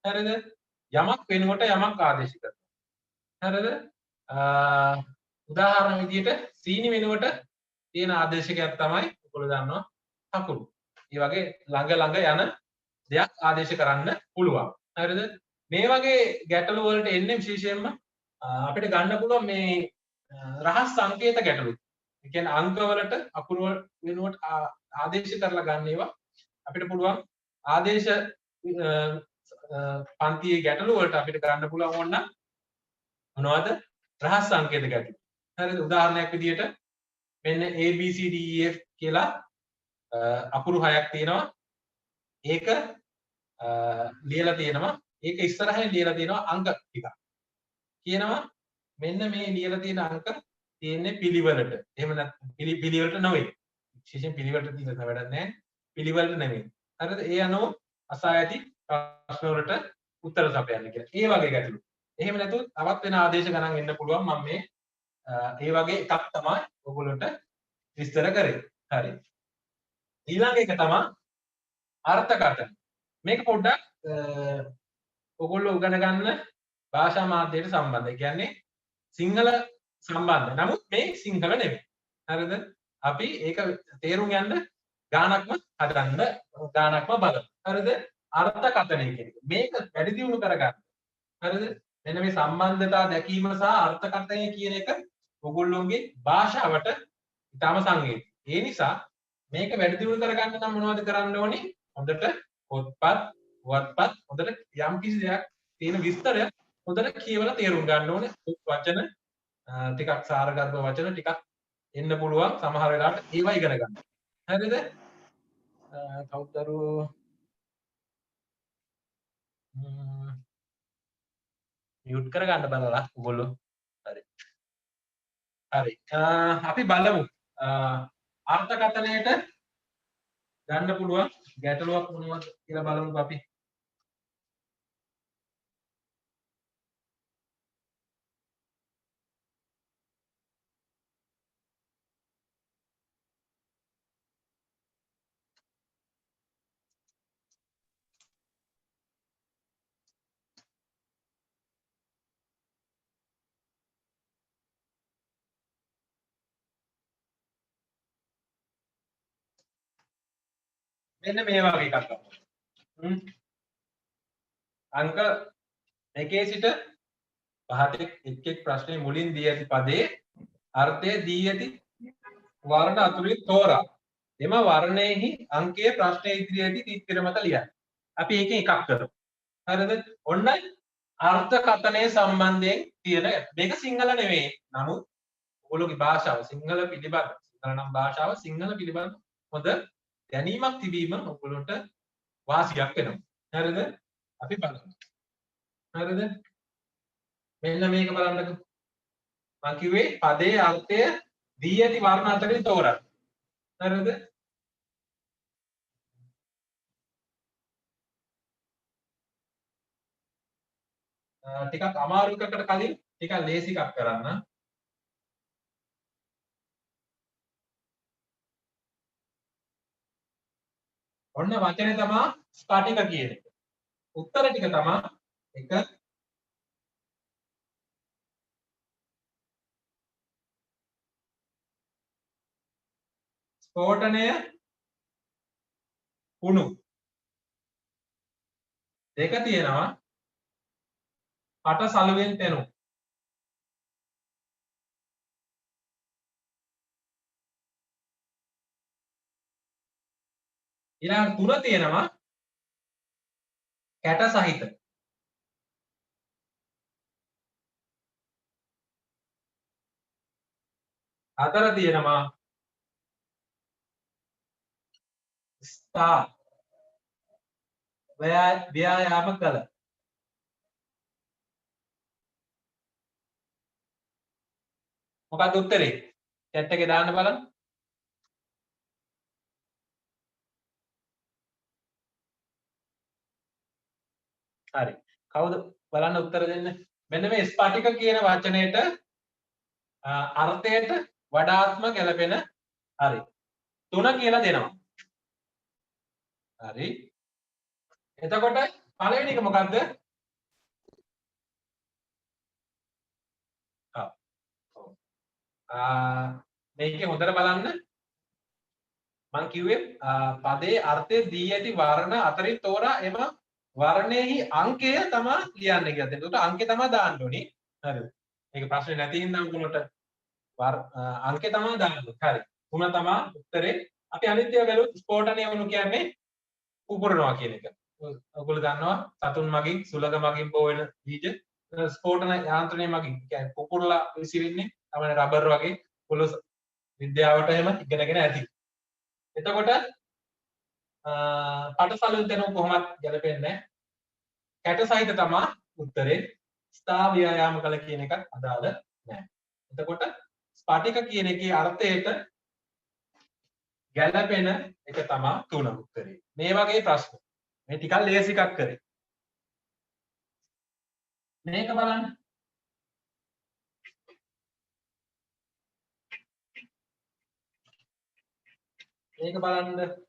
හරිද? යමක් වෙනුවට යමක් ආදේශ කරනවා. හරිද? උදාහරණ විදියට සීනි වෙනුවට තියෙන ආදේශකයක් තමයි ඔයගොල්ලෝ දන්නවා අකුරු. ඒ වගේ ළඟ ළඟ යන දෙයක් ආදේශ කරන්න පුළුවන්. හරිද? මේ වගේ ගැටලු වලට එන්නේ විශේෂයෙන්ම අපිට ගන්න පුළුවන් මේ රහස් සංකේත ගැටලු. ඒ කියන්නේ අංක වලට අකුරු වෙනුවට ආදේශ කරලා ගන්න ඒවා අපිට පුළුවන් ආදේශ පන්තියේ ගැටලු වලට අපිට ගන්න පුළුවන් ඕන මොනවද? රහස් සංකේත ගැටලු. හරිද? උදාහරණයක් විදියට මෙන්න A B C D E F කියලා අකුරු හයක් තියෙනවා. ඒක ලියලා තියෙනවා. ඒක ඉස්සරහින් ලියලා තියෙනවා අංක ටිකක්. කියනවා මෙන්න මේ ලියලා තියෙන අංක තියෙන්නේ පිළිවෙලට. එහෙම නැත්නම් පිළිවෙලට නෙවෙයි. විශේෂයෙන් පිළිවෙලට තියෙන වැඩක් නැහැ. පිළිවෙලට නෙවෙයි. හරිද? ඒ අනුව අසා ඇති ප්‍රශ්න වලට උත්තර සපයන්න කියලා. ඒ වගේ ගැටලු. එහෙම නැතුව තවත් වෙන ආදේශ ගණන් එන්න පුළුවන්. මම මේ ඒ වගේ එකක් තමයි ඔයගොල්ලන්ට විස්තර කරේ. හරි. ඊළඟ එක තමයි අර්ථකථන. මේක පොඩ්ඩක් ඔයගොල්ලෝ උගන ගන්න භාෂා මාධ්‍යයට සම්බන්ධයි. කියන්නේ සිංහල සම්බන්ධ. නමුත් මේ සිංහල නෙමෙයි. හරිද? අපි ඒක තේරුම් ගන්න ගානක්ම හදන්න ගානක්ම බලමු. හරිද? අර්ථකථනය කියන එක. මේක වැඩි දියුණු කරගන්න. හරිද? මෙන්න මේ සම්බන්ධතා දැකීම සහ අර්ථකථනය කියන එක ඔයගොල්ලෝගේ භාෂාවට ඉතාම සංවේදී. ඒ නිසා මේක වැඩි දියුණු කරගන්න නම් මොනවද කරන්න ඕනේ? හොඳට පොත්පත්, වත්පත් හොඳට යම් කිසි දෙයක් තියෙන විස්තරය හොඳට කියවලා තේරුම් ගන්න ඕනේ. වචන ටිකක් සාරගර්භ වචන ටිකක් එන්න පුළුවන් සමහර වෙලාවට ඒවා ඉගෙන ගන්න. හරිද? කවුරුදරු මියුට් කරගන්න බලලා ඔයගොල්ලෝ. හරි. හරි. අපි බලමු අර්ථකථනයට ගන්න පුළුවන් ගැටලුවක් මොනවද කියලා බලමුකෝ අපි. මෙන්න මේ වගේ එකක් අපිට. අංක 1 සිට 5ට එක් ප්‍රශ්නයේ මුලින් දී ඇති පදයේ අර්ථය දී ඇති වර්ණ අතුරින් තෝරා එම වර්ණයෙහි අංකයේ ප්‍රශ්නයේ ඉදිරියේදී තීත්‍ර මත ලියන්න. අපි එකෙන් එකක් කරමු. හරිද? ඔන්න අර්ථකථනයේ සම්බන්ධයෙන් තියෙන මේක සිංහල නෙවෙයි. නමුත් ඔයගොල්ලෝගේ භාෂාව සිංහල පිළිබඳ සිංහල නම් භාෂාව සිංහල පිළිබඳ හොඳ දැනීමක් තිබීම ඔයගොල්ලන්ට වාසියක් වෙනවා. හරිද? අපි බලමු. හරිද? මෙන්න මේක බලන්නකෝ. මම කිව්වේ පදයේ අර්ථය දී ඇති වර්ණ අතරින් තෝරන්න. හරිද? ටිකක් අමාරු එකකට කලින් ටිකක් ලේසි එකක් කරන්න. ඔන්න වචනේ තමයි ස්පටික කියන එක. උත්තර ටික තමයි එක ස්ෆෝටනය කුණු දෙක තියෙනවා පට සලුවෙන් තෙනු. ඊළඟ තුන තියෙනවා කැට සහිත. හතර තියෙනවා ස්ථා ව්‍යායාම කළ. මොකක්ද උත්තරේ? chat එකේ දාන්න බලන්න. හරි. කවුද බලන්න උත්තර දෙන්නේ? මෙන්න මේ ස්පටික කියන වචනයට අර්ථයට වඩාත්ම ගැලපෙන හරි. 3 කියලා දෙනවා. හරි. එතකොට පළවෙනි එක මොකද්ද? මේකේ හොඳට බලන්න මම කිව්වේ පදේ අර්ථය දී ඇති වර්ණ අතරින් තෝරා එම වර්ණයේහි අංකය තමයි ලියන්න කියලා. එතකොට අංකය තමයි දාන්න ඕනි. හරිද? මේක ප්‍රශ්නේ නැති හින්දා උගලට අංකය තමයි දාන්න. හරි. 3 තමයි උත්තරේ. අපි අනිත් ඒවා බැලුවොත් ස්ෆෝටනය වුණු කියන්නේ පුපුරනවා කියන එක. ඔයගොල්ලෝ දන්නවා සතුන් මගින් සුලඟ මගින් බෝ වෙන බීජ ස්ෆෝටන යාන්ත්‍රණය මගින් කියන්නේ පුපුරලා විසිරෙන්නේ තමයි රබර් වගේ පොළොස් විද්‍යාවට එහෙම ඉගෙනගෙන ඇති. එතකොට පටසලුන් දෙනු කොහොමද ගැලපෙන්නේ? කැට සහිත තමයි උත්තරේ. ස්ථා ව්‍යායාම කළ කියන එකත් අදාළ නැහැ. එතකොට ස්පටික කියන එකේ අර්ථයට ගැලපෙන එක තමයි 3 උත්තරේ. මේ වගේ ප්‍රශ්න. මේ ටිකක් ලේසි එකක් කරේ. මේක බලන්න. මේක බලන්න.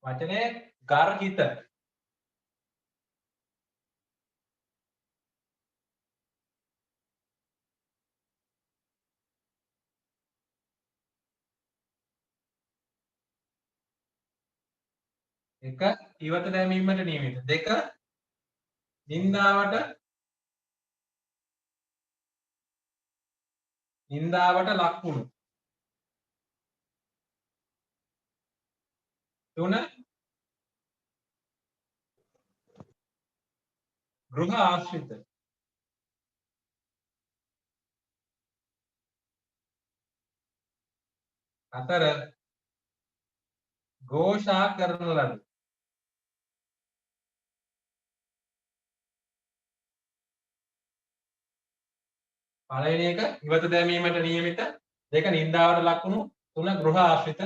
වචනේ ගර්හිත. එක ඉවත දැමීමට නියමිත. දෙක නින්දාවට ලක් වුණු. 3 ගෘහ ආශ්‍රිත. 4 ഘോഷා කරන ලද. 1 එක ඉවත දැමීමට නියමිත. 2 නින්දාවට ලක් වුණු. 3 ගෘහ ආශ්‍රිත.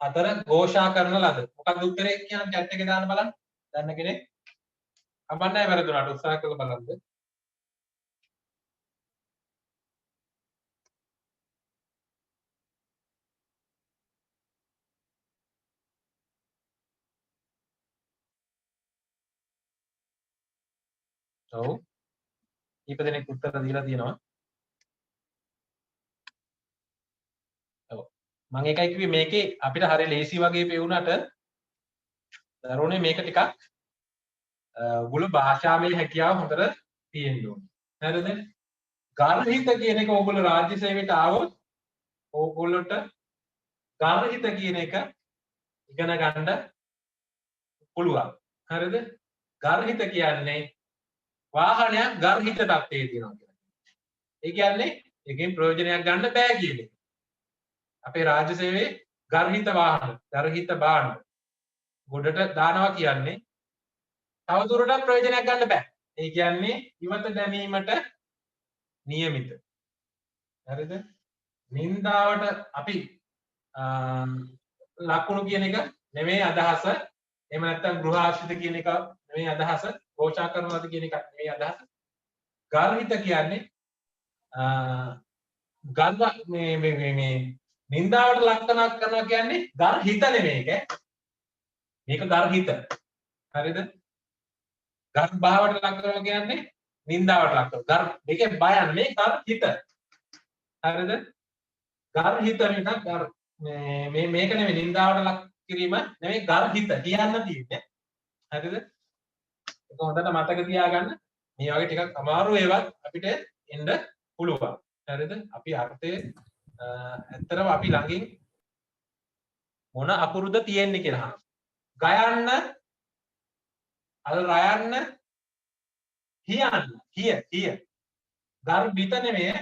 4 ഘോഷා කරන ලද. මොකක්ද උත්තරේ කියන chat එකේ දාන්න බලන්න. දන්න කෙනෙක්? අබන්නයි වැරදුනාට උත්සාහ කරලා බලන්න. ඔව්. ඊප දෙනෙක් උත්තර දීලා තියෙනවා. ඔව්. මම ඒකයි කිව්වේ මේකේ අපිට හරිය ලේසි වගේ පෙවුනට දරුවනේ මේක ටිකක් ඔයගොල්ලෝ භාෂාවේ හැකියාව හොඳට තියෙන්න ඕනේ. හරිද? ගර්හිත කියන එක ඔයගොල්ලෝ රාජ්‍ය සේවයට ආවොත් ඕගොල්ලොට ගර්හිත කියන එක ඉගෙන ගන්න පුළුවන්. හරිද? ගර්හිත කියන්නේ වාහනයක් ගර්හිත තත්ත්වයේ තියෙනවා කියලා. ඒ කියන්නේ එකෙන් ප්‍රයෝජනයක් ගන්න බෑ කියන එක. අපේ රාජ්‍ය සේවයේ ගර්හිත වාහන, ගර්හිත භාණ්ඩ ගොඩට දානවා කියන්නේ තව දුරටත් ප්‍රයෝජනයක් ගන්න බෑ. ඒ කියන්නේ ඉවත දැමීමට නියමිත. හරිද? නින්දාවට අපි ලකුණු කියන එක නෙමෙයි අදහස. එහෙම නැත්නම් ගෘහ ආශ්‍රිත කියන එක නෙමෙයි අදහස. ഘോഷා කරනවාද කියන එක නෙමෙයි අදහස. ගර්හිත කියන්නේ මේ නින්දාවට ලක්කනක් කරනවා කියන්නේ ගර්හිත නෙමෙයි ඒක. මේක ගර්හිත. හරිද? ගර්භාවට ලක් කරනවා කියන්නේ නින්දාවට ලක් කරනවා. දෙකේ බයන් මේ ගර්හිත. හරිද? ගර්හිත නිකන් මේක නෙමෙයි නින්දාවට ලක් කිරීම නෙමෙයි ගර්හිත කියන්න තියෙන්නේ. හරිද? ඒක හොඳට මතක තියාගන්න. මේ වගේ ටිකක් අමාරු ඒවත් අපිට එන්න පුළුවන්. හරිද? අපි අර්ථය ඇත්තරම අපි ළඟින් මොන අකුරුද තියෙන්නේ කියලා අහනවා. ගයන්න, අල් රයන්න, හියන්න, හිය. ගර්භිත නෙමෙයි.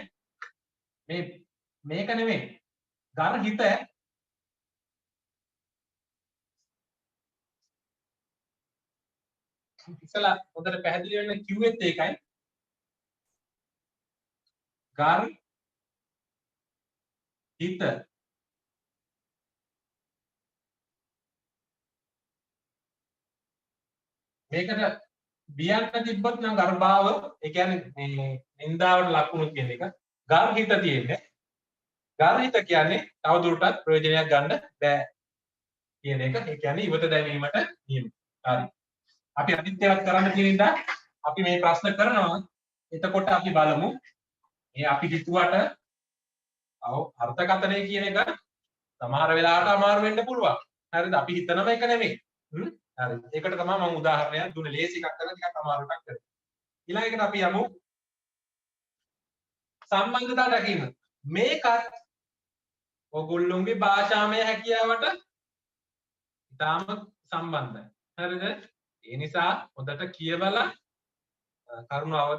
මේක නෙමෙයි. ගර්හිත ඉතලා හොඳට පැහැදිලි වෙන්න කිව්වෙත් ඒකයි. ගර්හිත මේකට බියන්න තිබ්බොත් නම් ගර්භාව ඒ කියන්නේ මේ නින්දාවට ලකුණු කියන එක ගර්හිත තියෙන්නේ. ගර්හිත කියන්නේ තව දුරටත් ප්‍රයෝජනයක් ගන්න බෑ කියන එක. ඒ කියන්නේ ඉවත දැමීමට නියම. හරි. අපි අනිත්‍යවත් කරන්න තියෙන ඉඳා අපි මේ ප්‍රශ්න කරනවා. එතකොට අපි බලමු මේ අපි හිතුවට අර්ථකථනය කියන එක සමහර වෙලාවට අමාරු වෙන්න පුළුවන්. හරිද? අපි හිතනම එක නෙමෙයි. හරි. ඒකට තමයි මම උදාහරණයක් දුන්නේ. ලේසි එකක් කරලා ටිකක් අමාරු එකක් කරේ. ඊළඟට අපි යමු සම්බන්ධතා දකින්න. මේකත් ඔගොල්ලොන්ගේ භාෂාමය හැකියාවට ඉතාම සම්බන්ධයි. හරිද? ඒ නිසා හොඳට කියවලා කරුණාව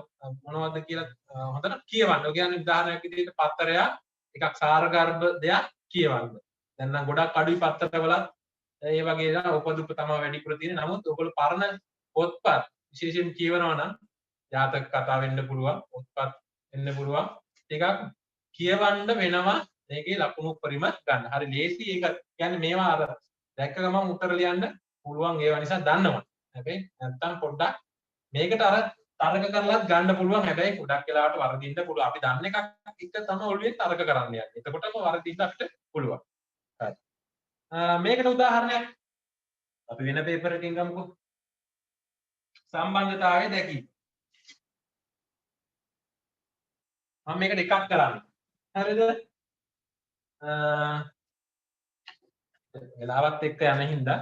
මොනවද කියලා හොඳට කියවන්න. ඔය කියන්නේ උදාහරණයක් විදිහට පත්තරයක් එකක් සාරගර්භ දෙයක් කියවන්න. දැන් නම් ගොඩක් අඩුයි පත්තරවලත් ඒ වගේ දා උපදුප තමයි වැඩිපුර තියෙන්නේ. නමුත් ඔයගොල්ලෝ පරණ පොත්පත් විශේෂයෙන් කියවනවා නම් ජාතක කතා වෙන්න පුළුවන්, පොත්පත් වෙන්න පුළුවන්. ටිකක් කියවන්න වෙනවා මේකේ ලකුණු උපරිම ගන්න. හරි ලේසි ඒක කියන්නේ මේවා අර දැක්ක ගමන් උත්තර ලියන්න පුළුවන් ඒවා නිසා දන්නවා. හැබැයි නැත්තම් පොඩ්ඩක් මේකට අර තර්ක කරලත් ගන්න පුළුවන්. හැබැයි ගොඩක් වෙලාවට වරදින්න පුළුවන්. අපි දන්න එකක් එක තමයි ඔළුවේ තර්ක කරන්න යන්නේ. එතකොටම වරදින්න අපිට පුළුවන්. හරි. මේකට උදාහරණයක් අපි වෙන පේපර් එකකින් ගමුකෝ. සම්බන්ධතාවය දැකීම. මම මේකට එකක් කරන්නේ. හරිද? වෙලාවත් එක්ක යන හින්දා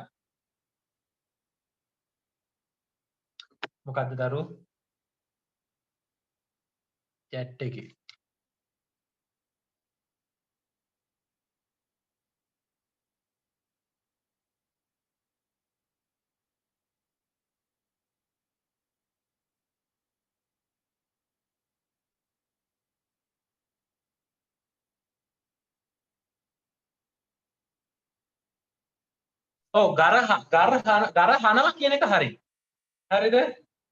මොකද්ද දරුවෝ? chat එකේ ඔව් ගරහනවා කියන එක හරි. හරිද?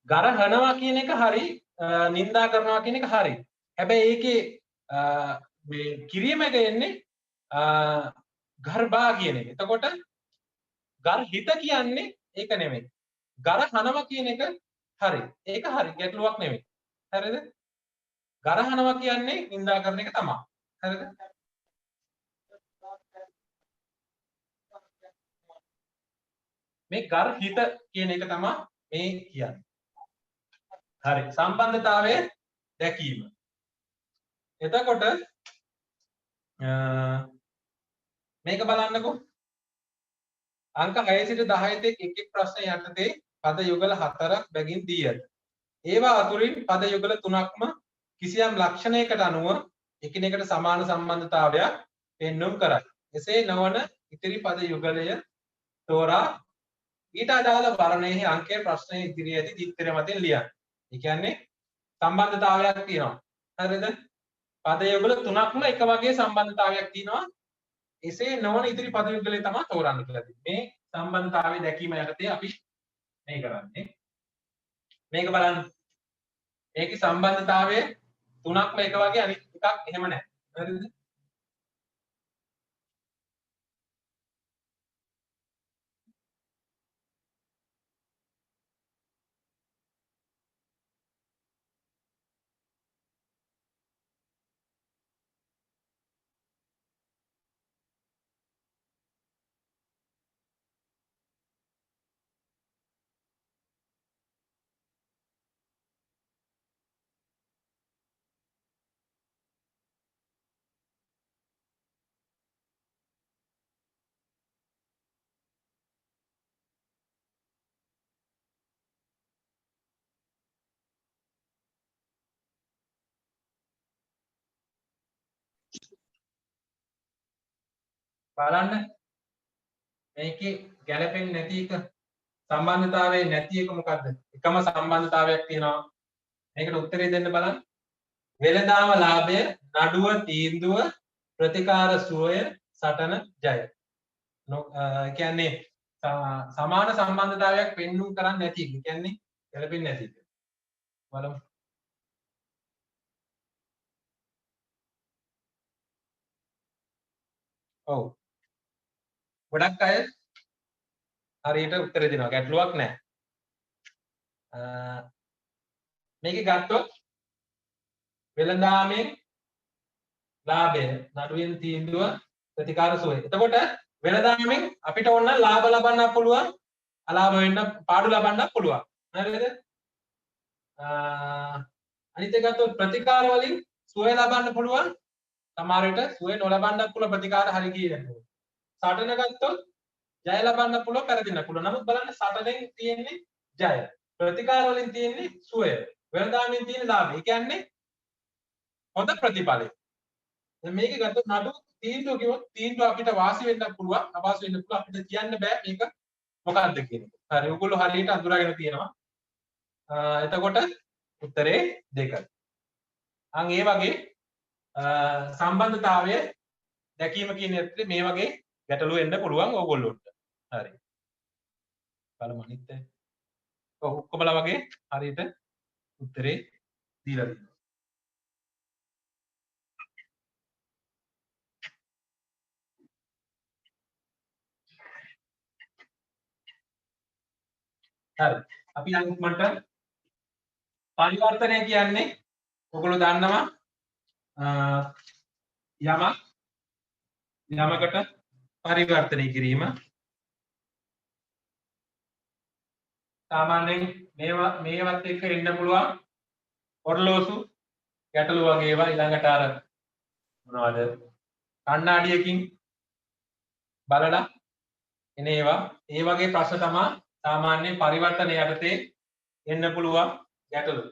ගරහනවා කියන එක හරි. නින්දා කරනවා කියන එක හරි. හැබැයි ඒකේ මේ කිරීම එක එන්නේ ගර්භා කියන එක. එතකොට ගර්හිත කියන්නේ ඒක නෙමෙයි. ගරහනවා කියන එක හරි. ඒක හරි. ගැටලුවක් නෙමෙයි. හරිද? ගරහනවා කියන්නේ නින්දා කරන එක තමයි. හරිද? මේ ගර්හිත කියන එක තමයි මේ කියන්නේ. හරි. සම්බන්ධතාවය දැකීම. එතකොට මේක බලන්නකෝ. අංක 6 සිට 10 තෙක් එක් එක් ප්‍රශ්න යටතේ පද යුගල 4ක් බැගින් දී ඇත. ඒවා අතුරින් පද යුගල 3ක්ම කිසියම් ලක්ෂණයකට අනුව එකිනෙකට සමාන සම්බන්ධතාවයක් පෙන්වුම් කරයි. එසේ නොවන ඉතිරි පද යුගලය තෝරා ඊට අදාළ වර්ණයේ අංකය ප්‍රශ්නයේ ඉදිරියේ ඇති චිත්‍රය මතින් ලියන්න. ඒ කියන්නේ සම්බන්ධතාවයක් තියෙනවා. හරිද? පද යුගල 3ක්ම එක වගේ සම්බන්ධතාවයක් තියෙනවා. එසේ නොවන ඉදිරි පද යුගලය තමයි තෝරන්න කියලා තියෙන්නේ. මේ සම්බන්ධතාවය දැකීම යටතේ අපි මේ කරන්නේ. මේක බලන්න. මේකේ සම්බන්ධතාවය 3ක්ම එක වගේ අනිත් එකක් එහෙම නැහැ. හරිද? බලන්න මේකේ ගැළපෙන්නේ නැති එක සම්බන්ධතාවයේ නැති එක මොකද්ද? එකම සම්බන්ධතාවයක් තියෙනවා. මේකට උත්තරේ දෙන්න බලන්න. වෙළඳාම ලාභය, නඩුව තීන්දුව, ප්‍රතිකාර සුවය, සටන ජය. කියන්නේ සමාන සම්බන්ධතාවයක් පෙන්වුම් කරන්නේ නැති එක. කියන්නේ ගැළපෙන්නේ නැති එක. බලමු. ඔව්. ගොඩක් අය හරියට උත්තර දෙනවා. ගැටලුවක් නැහැ. මේකේ ගත්තොත් වෙළඳාමේ ලාභය, නඩුවෙන් තීන්දුව, ප්‍රතිකාර සුවය. එතකොට වෙනදාමෙන් අපිට ඕන ලාභ ලබන්න පුළුවන් අලාභ වෙන්න පාඩු ලබන්න පුළුවන් හරිද අනිත් එක ගත්තොත් ප්‍රතිකාර වලින් සුවය ලබන්න පුළුවන් සමහර විට සුවය නොලබන්නත් පුළුවන් ප්‍රතිකාර හරි කියන්නේ සටන ගත්තොත් ජය ලබන්න පුළුවන් පෙරදින්න පුළුවන් නමුත් බලන්න සටනෙන් තියෙන්නේ ජය ප්‍රතිකාර වලින් තියෙන්නේ සුවය වෙනදාමෙන් තියෙන ලාභය ඒ කියන්නේ හොඳ ප්‍රතිඵලය දැන් මේක ගත්තොත් නඩු තීන්දුව කිව්වොත් තීන්දුව අපිට වාසි වෙන්න පුළුවන් අවාසි වෙන්න පුළුවන් අපිට කියන්න බෑ මේක මොකක්ද කියන එක. හරි ඔයගොල්ලෝ හරියට අඳුරගෙන තියෙනවා. එතකොට උත්තරේ 2. අන් ඒ වගේ සම්බන්ධතාවය දැකීම කියන ඇත්තට මේ වගේ ගැටලු එන්න පුළුවන් ඕගොල්ලොන්ට. හරි. බලමු අනිත් එක. ඔක්කොමලා වගේ හරියට උත්තරේ දීලා තියෙනවා. හරි අපි යන් ඉක්මනට පරිවර්තනය කියන්නේ ඔයගොල්ලෝ දන්නවා යමකට පරිවර්තනය කිරීම සාමාන්‍යයෙන් මේවත් එක්ක එන්න පුළුවන් ඔරලෝසු ගැටලු වගේ ඒවා ඊළඟට අර මොනවද කණ්ණාඩියකින් බලලා එන ඒවා ඒ වගේ ප්‍රශ්න තමයි සාමාන්‍ය පරිවර්තන යටතේ එන්න පුළුවන් ගැටලු.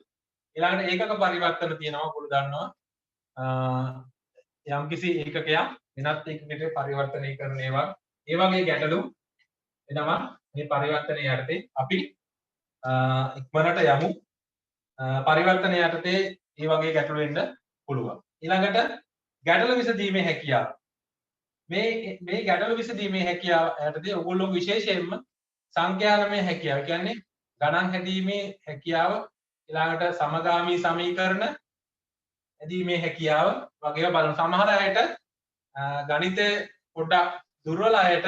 ඊළඟට ඒකක පරිවර්තන තියෙනවා ඔයගොල්ලෝ දන්නවා. යම්කිසි ඒකකයක් වෙනත් ඒකකයකට පරිවර්තනය කරන ඒවා ඒ වගේ ගැටලු එනවා මේ පරිවර්තන යටතේ අපි ඉක්මනට යමු. පරිවර්තන යටතේ මේ වගේ ගැටලු එන්න පුළුවන්. ඊළඟට ගැටලු විසඳීමේ හැකියාව. මේ ගැටලු විසඳීමේ හැකියාව යටතේ ඔයගොල්ලෝ විශේෂයෙන්ම සංඛ්‍යානමය හැකියාව කියන්නේ ගණන් හැදීමේ හැකියාව ඊළඟට සමගාමී සමීකරණ හැදීමේ හැකියාව වගේ බලන සමහර අයට ගණිතය පොඩ්ඩක් දුර්වල අයට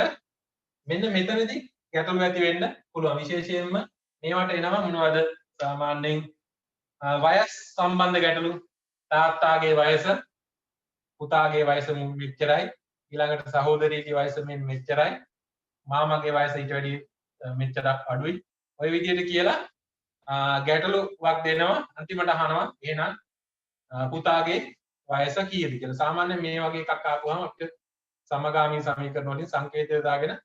මෙන්න මෙතනදී ගැටලු ඇති වෙන්න පුළුවන් විශේෂයෙන්ම මේවට එනවා මොනවද සාමාන්‍යයෙන් වයස් සම්බන්ධ ගැටලු තාත්තාගේ වයස පුතාගේ වයස මෙච්චරයි ඊළඟට සහෝදරියගේ වයස මෙච්චරයි මාමගේ වයස ඊට වැඩි මෙච්චරක් අඩුයි ඔය විදිහට කියලා ගැටලුවක් දෙනවා අන්තිමට අහනවා එහෙනම් පුතාගේ වයස කීයද කියලා. සාමාන්‍යයෙන් මේ වගේ එකක් ආපුවම අපිට සමගාමී සමීකරණ වලින් සංකේතය දාගෙන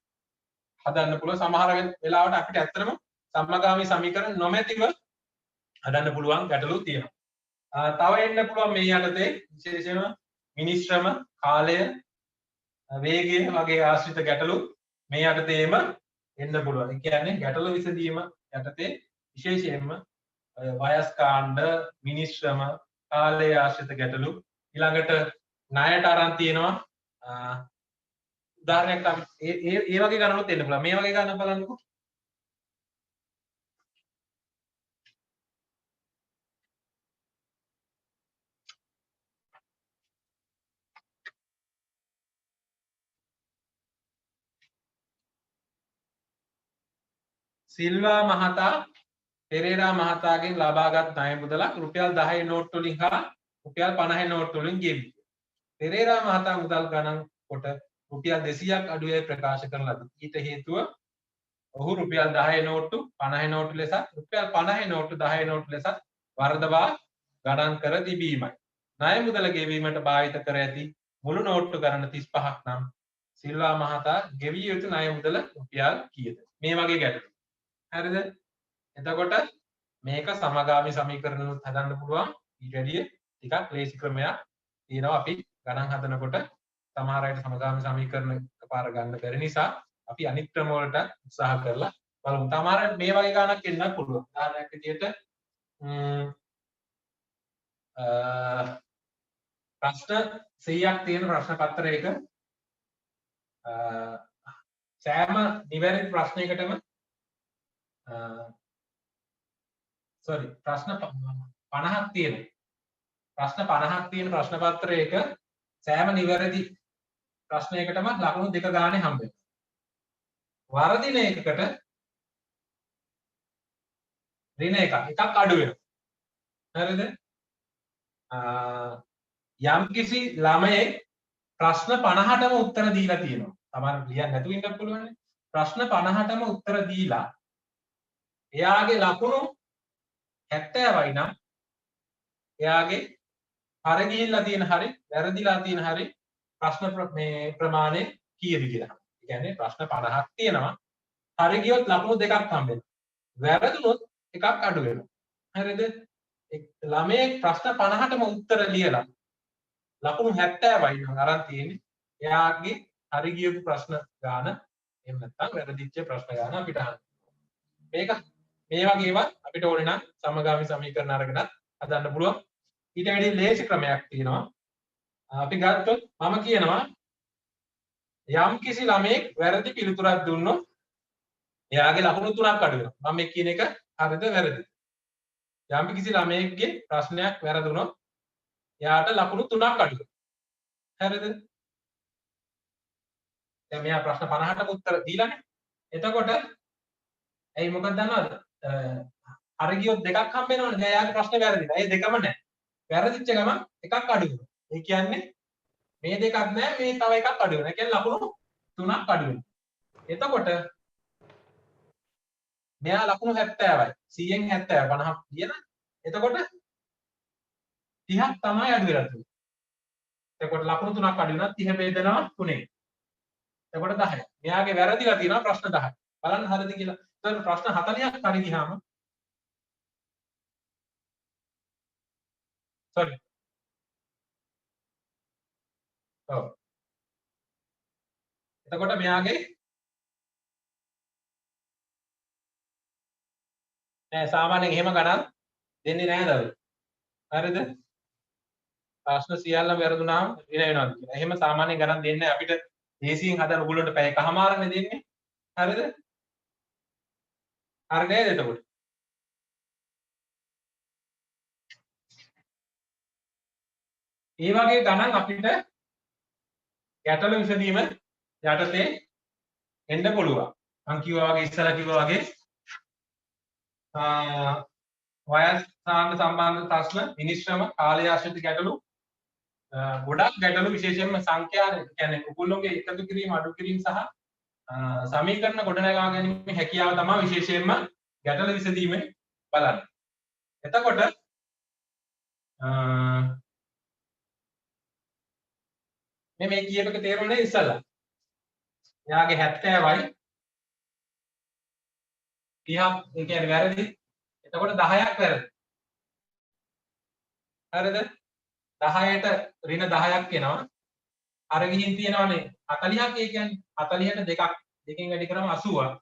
හදන්න පුළුවන්. සමහර වෙලාවට අපිට ඇත්තටම සමගාමී සමීකරණ නොමැතිව හදන්න පුළුවන් ගැටලු තියෙනවා. තව එන්න පුළුවන් මේ යටතේ විශේෂයෙන්ම මිනිස්ශ්‍රම කාලය වේගය වගේ ආශ්‍රිත ගැටලු මේ යටතේම එන්න පුළුවන්. ඒ කියන්නේ ගැටලු විසඳීම යටතේ විශේෂයෙන්ම වයස් කාණ්ඩ මිනිස්ශ්‍රම කාලය ආශ්‍රිත ගැටලු ඊළඟට ණයට අරන් තියෙනවා උදාහරණයක් අපි ඒ වගේ ගණනුත් එන්න පුළුවන්. මේ වගේ ගණන් බලන්නකෝ. සිල්වා මහතා පෙරේරා මහතාගෙන් ලබාගත් ණය මුදලක් රුපියල් 10 නෝට්ටු වලින් හා රුපියල් 50 නෝට්ටු වලින් ගෙවි. පෙරේරා මහතා මුදල් ගණන් කොට රුපියල් 200ක් අඩුවේ ප්‍රකාශ කරන ලද. ඊට හේතුව ඔහු රුපියල් 10 නෝට්ටු 50 නෝට්ටු ලෙසත් රුපියල් 50 නෝට්ටු 10 නෝට්ටු ලෙසත් වර්ධවා ගණන් කර තිබීමයි. ණය මුදල ගෙවීමට භාවිත කර ඇති මුළු නෝට්ටු ගණන 35ක් නම් සිල්වා මහතා ගෙවිය යුතු ණය මුදල රුපියල් කීයද? මේ වගේ ගැටලු. හරිද? එතකොට මේක සමගාමී සමීකරණුත් හදන්න පුළුවන්. ඊට වැඩිය ටිකක් ලේසි ක්‍රමයක් තියෙනවා. අපි ගණන් හදනකොට සමහර අයට සමගාමී සමීකරණ එකපාර ගන්න බැරි නිසා අපි අනිත් ක්‍රම වලට උත්සාහ කරලා බලමු. සමහර මේ වගේ ගණනක් එන්නත් පුළුවන්. උදාහරණයක් විදිහට ප්‍රශ්න 100ක් තියෙන ප්‍රශ්න පත්‍රයක සෑම නිවැරදි ප්‍රශ්නයකටම ප්‍රශ්න 50ක් තියෙන ප්‍රශ්න 50ක් තියෙන ප්‍රශ්න පත්‍රයක සෑම නිවැරදි ප්‍රශ්නයකටම ලකුණු 2 ගානේ හම්බ වෙනවා. වර්ධින එකකට ඍණ එකක් අඩු වෙනවා. හරිද? යම්කිසි ළමයෙක් ප්‍රශ්න 50ටම උත්තර දීලා තියෙනවා. සමහර ලියන්න නැතුව ඉන්නත් පුළුවන්. ප්‍රශ්න 50ටම උත්තර දීලා එයාගේ ලකුණු 70යි නම් එයාගේ හරි ගිහිල්ලා තියෙන හරි වැරදිලා තියෙන හරි ප්‍රශ්න මේ ප්‍රමාණය කීයද කියලා. ඒ කියන්නේ ප්‍රශ්න 50ක් තියෙනවා. හරි ගියොත් ලකුණු දෙකක් හම්බෙනවා. වැරදුනොත් එකක් අඩු වෙනවා. හරිද? ළමයේ ප්‍රශ්න 50ටම උත්තර ලියලා ලකුණු 70යි නම් අරන් තියෙන්නේ. එයාගේ හරි ගියපු ප්‍රශ්න ගාන එහෙම නැත්නම් වැරදිච්ච ප්‍රශ්න ගාන අපිට අහන්න. මේක මේ වගේ ඒවා අපිට ඕනේ නම් සමගාමී සමීකරණ අරගෙන හදන්න පුළුවන්. ඊට වැඩි ලේසි ක්‍රමයක් තියෙනවා. අපි ගත්තොත් මම කියනවා යම් කිසි ළමයෙක් වැරදි පිළිතුරක් දුන්නොත් එයාගේ ලකුණු 3ක් අඩු වෙනවා. මම මේ කියන එක හරිද වැරදිද? යම් කිසි ළමයෙක්ගේ ප්‍රශ්නයක් වැරදුනොත් එයාට ලකුණු 3ක් අඩු වෙනවා. හරිද? දැන් මෙයා ප්‍රශ්න 50ටම උත්තර දීලානේ. එතකොට ඇයි මොකක්ද දන්නවද? අර ගියොත් දෙකක් හම්බ වෙනවනේ. දැන් එයාගේ ප්‍රශ්නේ වැරදිලා. ඒ දෙකම නැහැ. වැරදිච්ච ගමන් එකක් අඩු වෙනවා. ඒ කියන්නේ මේ දෙකක් නැහැ මේ තව එකක් අඩු වෙනවා. ඒ කියන්නේ ලකුණු 3ක් අඩු වෙනවා. එතකොට මෙයා ලකුණු 70යි. 100න් 70 50ක් කියන. එතකොට 30ක් තමයි අඩු වෙලා තියෙන්නේ. එතකොට ලකුණු 3ක් අඩු වෙනවා 30 බෙදෙනවා 3ෙන්. එතකොට 10යි. මෙයාගේ වැරදිලා තියෙනවා ප්‍රශ්න 10යි. බලන්න හරිද කියලා. එතකොට ප්‍රශ්න 40ක් හරි ගියාම sorry. ඔව්. එතකොට මෙයාගේ නෑ සාමාන්‍යයෙන් එහෙම ගණන් දෙන්නේ නැහැ දරුවෝ. හරිද? ප්‍රශ්න සියල්ලම වැරදුනාම වින වෙනවා කියලා. එහෙම සාමාන්‍යයෙන් ගණන් දෙන්නේ නැහැ. අපිට දේශීයෙන් හදන ඔයගොල්ලන්ට පැය එකමාරනේ දෙන්නේ. හරිද? හරි නේද එතකොට? ඒ වගේ ගණන් අපිට ගැටලු විසඳීම යටතේ එන්න පුළුවන්. මම කිව්වා වගේ ඉස්සලා කිව්වා වගේ වයස් සාන්ද සම්බන්ධ ප්‍රශ්න මිනිස්ශ්‍රම කාලය ආශ්‍රිත ගැටලු ගොඩක් ගැටලු විශේෂයෙන්ම සංඛ්‍යා කියන්නේ ඔයගොල්ලෝගේ එකතු කිරීම අඩු කිරීම සහ සමීකරණ ගොඩනගා ගැනීමේ හැකියාව තමයි විශේෂයෙන්ම ගැටලු විසඳීමේ බලන්නේ. එතකොට මේ කියපක තේරුනේ ඉස්සලා. එයාගේ 70යි 30ක් ඒ කියන්නේ වැරදි. එතකොට 10ක් වැරදි. හරිද? 10ට ඍණ 10ක් එනවා. අර ගිහින් තියෙනවානේ 40ක් ඒ කියන්නේ 40ට දෙකක් දෙකෙන් වැඩි කරාම 80ක්.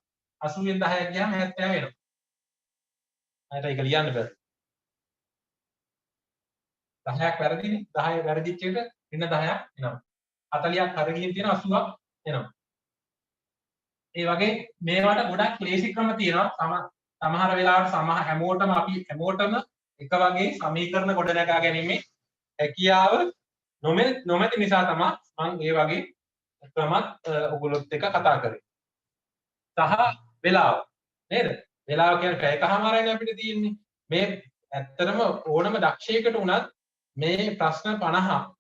80ෙන් 10ක් ගියාම 70 වෙනවා. අයිට ඒක ලියන්න බෑ. 10ක් වැරදිනේ. 10 වැරදිච්ච එකට ඍණ 10ක් එනවා. 40ක් අර ගිහින් තියෙන 80ක් එනවා. ඒ වගේ මේවට ගොඩක් ක්ලේශි ක්‍රම තියෙනවා. සමහර වෙලාවට හැමෝටම අපි හැමෝටම එක වගේ සමීකරණ ගොඩනගා ගැනීමේ හැකියාව නොමැති නිසා තමයි මම ඒ වගේ ක්‍රමත් ඔයගොල්ලොත් එක්ක කතා කරේ. සහ වෙලාව නේද? වෙලාව කියන්නේ පැයකමාරයිනේ අපිට තියෙන්නේ. මේ ඇත්තටම ඕනම දක්ෂයෙකුට උනත් මේ ප්‍රශ්න 50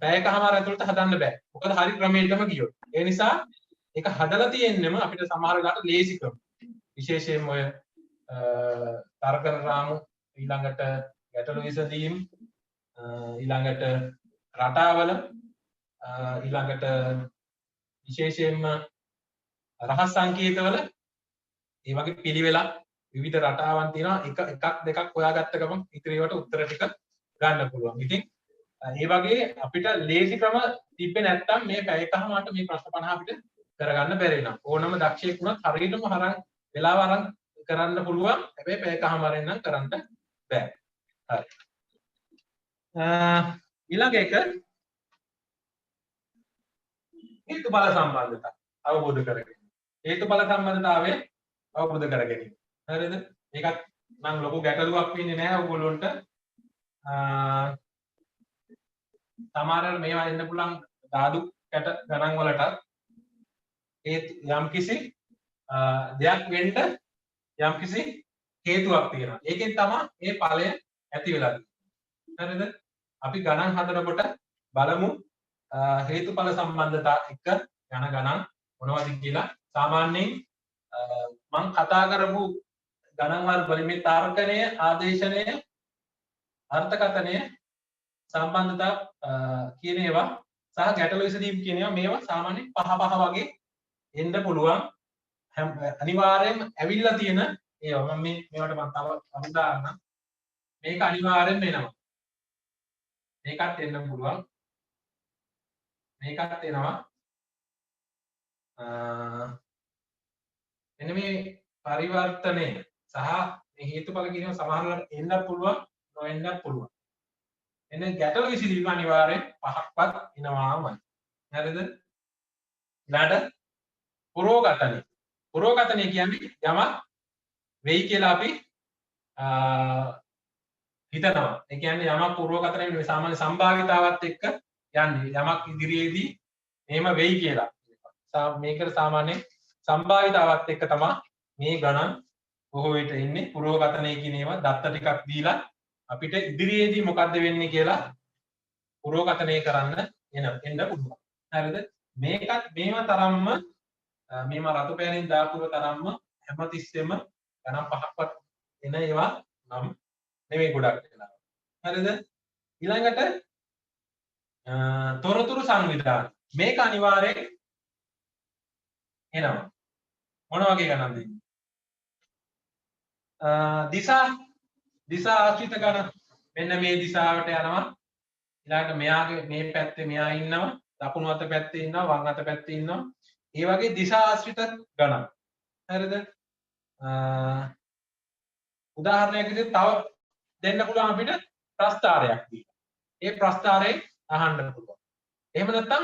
පැයකමාර ඇතුළත හදන්න බෑ. මොකද හරි ක්‍රමයකම ගියොත්. ඒ නිසා ඒක හදලා තියෙන්නෙම අපිට සමහර වෙලාවට ලේසි ක්‍රම. විශේෂයෙන්ම ඔය තර්කන රාමු ඊළඟට ගැටලු විසඳීම් ඊළඟට රටාවල ඊළඟට විශේෂයෙන්ම රහස් සංකේතවල ඒ වගේ පිළිවෙලක් විවිධ රටාවන් තියෙනවා. එකක් දෙකක් හොයාගත්ත ගමන් ඉතිරි ඒවාට උත්තර ටික ගන්න පුළුවන්. ඉතින් ඒ වගේ අපිට ලේසි ක්‍රම තිබ්බේ නැත්නම් මේ පැය එකමාරට මේ ප්‍රශ්න 50 අපිට කරගන්න බැරි වෙනවා. ඕනම දක්ෂයෙක් වුණත් හරියටම වෙලාව අරන් කරන්න පුළුවන්. හැබැයි පැය එකමාරෙන් නම් කරන්න බෑ. හරි. ඊළඟ එක හේතුඵල සම්බන්ධතාව අවබෝධ කරගන්න. හේතුඵල සම්බන්ධතාවය අවබෝධ කරගන්න. හරිද? මේකත් නම් ලොකු ගැටලුවක් වෙන්නේ නැහැ ඔයගොල්ලන්ට. සමහරවල් මේවා එන්න පුළුවන් ධාතු කැට ගණන් වලටත් ඒ යම්කිසි දෙයක් වෙන්න යම්කිසි හේතුවක් තියෙනවා. ඒකෙන් තමයි මේ ඵලය ඇති වෙලා තියෙන්නේ. හරිද? අපි ගණන් හදනකොට බලමු හේතුඵල සම්බන්ධතා එක්ක යන ගණන් මොනවද කියලා සාමාන්‍යයෙන් මම කතා කරපු ගණන් වර්ග වලින් මේ තර්කණය, ආදේශනය, අර්ථකථනය, සම්බන්ධතා කියන ඒවා සහ ගැටළු විසඳීම් කියන ඒවා මේවා සාමාන්‍යයෙන් පහ වගේ එන්න පුළුවන්. අනිවාර්යයෙන්ම ඇවිල්ලා තියෙන ඒවා මම මේවට මම තව උදාහරණ මේක අනිවාර්යෙන්ම එනවා. මේකත් එන්න පුළුවන්. මේකත් එනවා. එන්න මේ පරිවර්තනය සහ මේ හේතුඵල කියනවා සමහරවිට එන්න පුළුවන්, නොඑන්නත් පුළුවන්. එන්න ගැටළු විසඳීම අනිවාර්යෙන් පහක්වත් එනවාමයි. හරිද? ඊළඟට පුරෝගතනය. පුරෝගතනය කියන්නේ යමක් වෙයි කියලා අපි හිතනවා. ඒ කියන්නේ යමක් පුරෝගතනය වෙන්නේ සාමාන්‍ය සම්භාවිතාවත් එක්ක යන්නේ. යමක් ඉදිරියේදී එහෙම වෙයි කියලා. මේකට සාමාන්‍ය සම්භාවිතාවත් එක්ක තමයි මේ ගණන් බොහෝ විට එන්නේ. පුරෝගතනය කියන ඒවා දත්ත ටිකක් දීලා අපිට ඉදිරියේදී මොකද්ද වෙන්නේ කියලා පුරෝගතනය කරන්න එන්න පුළුවන්. හරිද? මේකත් මේව තරම්ම මේම රතු පෑනින් දාපුව තරම්ම හැමතිස්සෙම ගණන් පහක්වත් එන ඒවා නම් නෙමෙයි ගොඩක් වෙලා. හරිද? ඊළඟට තොරතුරු සංවිධාන. මේක අනිවාර්යෙන් එනවා. මොන වගේ ගණන්ද දෙන්නේ? දිසා ආශ්‍රිත ගණන්. මෙන්න මේ දිශාවට යනවා. ඊළඟට මෙයාගේ මේ පැත්තේ මෙයා ඉන්නවා. දකුණු අත පැත්තේ ඉන්නවා. වම් අත පැත්තේ ඉන්නවා. ඒ වගේ දිශා ආශ්‍රිත ගණන්. හරිද? උදාහරණයක් විදිහට තව දෙන්න පුළුවන් අපිට ප්‍රස්ථාරයක් දීලා. ඒ ප්‍රස්ථාරයෙන් අහන්න පුළුවන්. එහෙම නැත්නම්